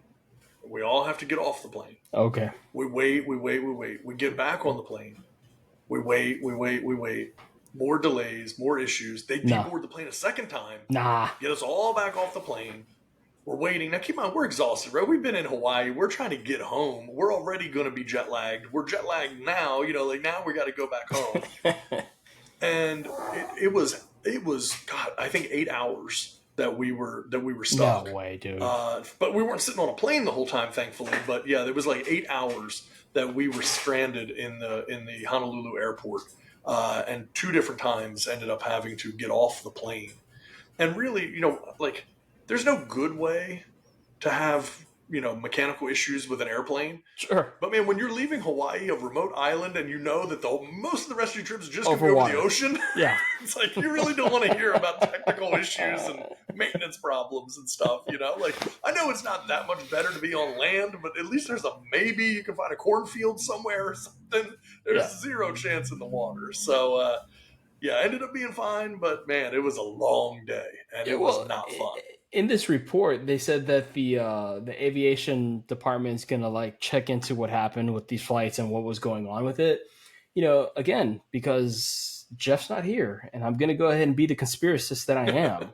We all have to get off the plane. Okay. We wait. We get back on the plane. We wait. More delays, more issues. They deboard the plane a second time. Get us all back off the plane. We're waiting. Now, keep in mind, we're exhausted, right? We've been in Hawaii. We're trying to get home. We're already going to be jet lagged. We're jet lagged now. Now we got to go back home. And it was, God, I think 8 hours that we were stuck. No way, dude. But we weren't sitting on a plane the whole time, thankfully. But yeah, there was like 8 hours that we were stranded in the Honolulu airport, and 2 different times ended up having to get off the plane. And really, there's no good way to have mechanical issues with an airplane. Sure. But man, when you're leaving Hawaii, a remote island, and that most of the rest of your trip is just going to be over the ocean, it's like you really don't want to hear about technical issues and maintenance problems and stuff. I know it's not that much better to be on land, but at least there's maybe you can find a cornfield somewhere or something. There's zero chance in the water. So ended up being fine, but man, it was a long day and it was not fun. In this report, they said that the aviation department is going to check into what happened with these flights and what was going on with it. Again, because Jeff's not here, and I'm going to go ahead and be the conspiracist that I am.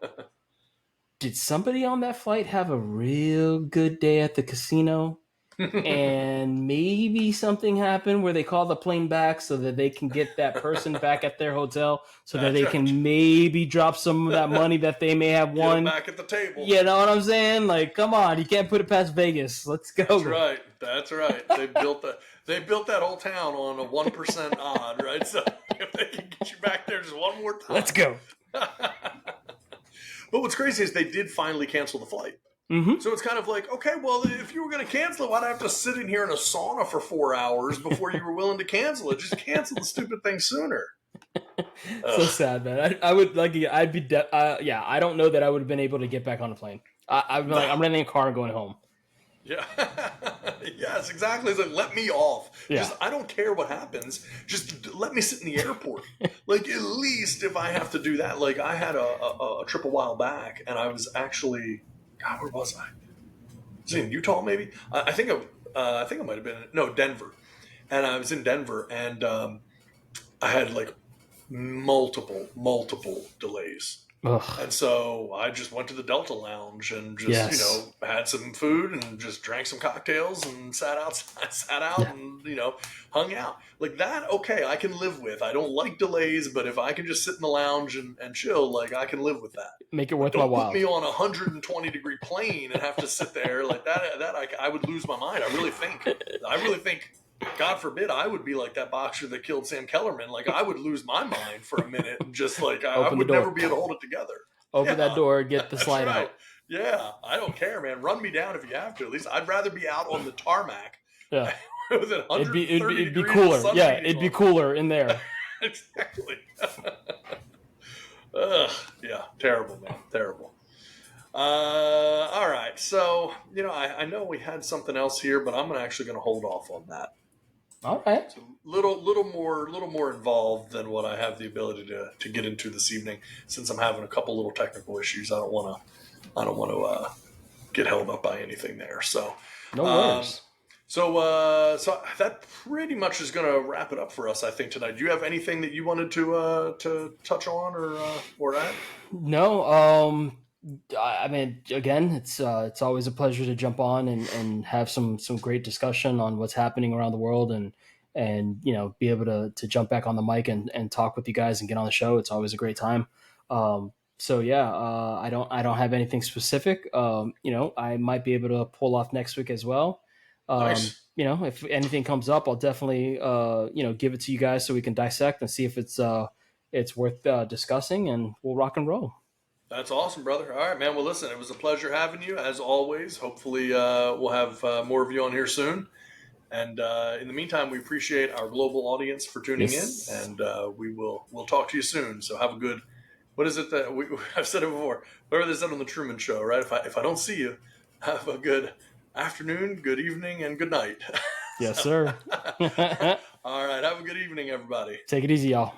Did somebody on that flight have a real good day at the casino and maybe something happened where they call the plane back so that they can get that person back at their hotel so that they can maybe drop some of that money that they may have won. Back at the table. You know what I'm saying? Like, come on, you can't put it past Vegas. Let's go. That's right. That's right. They built that whole town on a 1% odd, right? So if they can get you back there just one more time. Let's go. But what's crazy is they did finally cancel the flight. Mm-hmm. So it's kind of like, okay, well, if you were going to cancel it, why'd I have to sit in here in a sauna for 4 hours before you were willing to cancel it? Just cancel the stupid thing sooner. So sad, man. I would like. I'd be. I don't know that I would have been able to get back on a plane. I'd be like, I'm renting a car and going home. Yeah. Yes, exactly. It's like, let me off. Yeah. Just, I don't care what happens. Just let me sit in the airport. Like, at least if I have to do that. Like, I had a trip a while back, and I was actually, God, where was I? Was it in Utah, maybe? I think it might have been, Denver. And I was in Denver, and I had, like, multiple delays. Ugh. And so I just went to the Delta Lounge and just, had some food and just drank some cocktails and sat out and, hung out. Like that, okay, I can live with. I don't like delays, but if I can just sit in the lounge and chill, like I can live with that. Make it worth my my while. Put me on a 120-degree plane and have to sit there like that I would lose my mind. I really think, God forbid, I would be like that boxer that killed Sam Kellerman. Like, I would lose my mind for a minute and just, like, I would never be able to hold it together. Open that door, get the slide out. Yeah, I don't care, man. Run me down if you have to. At least I'd rather be out on the tarmac. Yeah. With it'd be cooler. Yeah, it'd be cooler in there. Exactly. Yeah, terrible, man. Terrible. All right. So, I know we had something else here, but I'm actually going to hold off on that. All right. It's a little more involved than what I have the ability to get into this evening. Since I'm having a couple little technical issues, I don't want to get held up by anything there. So no worries. So that pretty much is going to wrap it up for us, I think, tonight. Do you have anything that you wanted to touch on or add? No. I mean, again, it's always a pleasure to jump on and have some great discussion on what's happening around the world and be able to jump back on the mic and talk with you guys and get on the show. It's always a great time. So yeah, I don't have anything specific. I might be able to pull off next week as well. Nice. If anything comes up, I'll definitely give it to you guys so we can dissect and see if it's worth discussing, and we'll rock and roll. That's awesome, brother. All right, man. Well, listen, it was a pleasure having you, as always. Hopefully, we'll have more of you on here soon. And in the meantime, we appreciate our global audience for tuning in, and we'll talk to you soon. So have a good. What is it that I've said it before? Whatever they said on the Truman Show, right? If I don't see you, have a good afternoon, good evening, and good night. Yes, sir. All right. Have a good evening, everybody. Take it easy, y'all.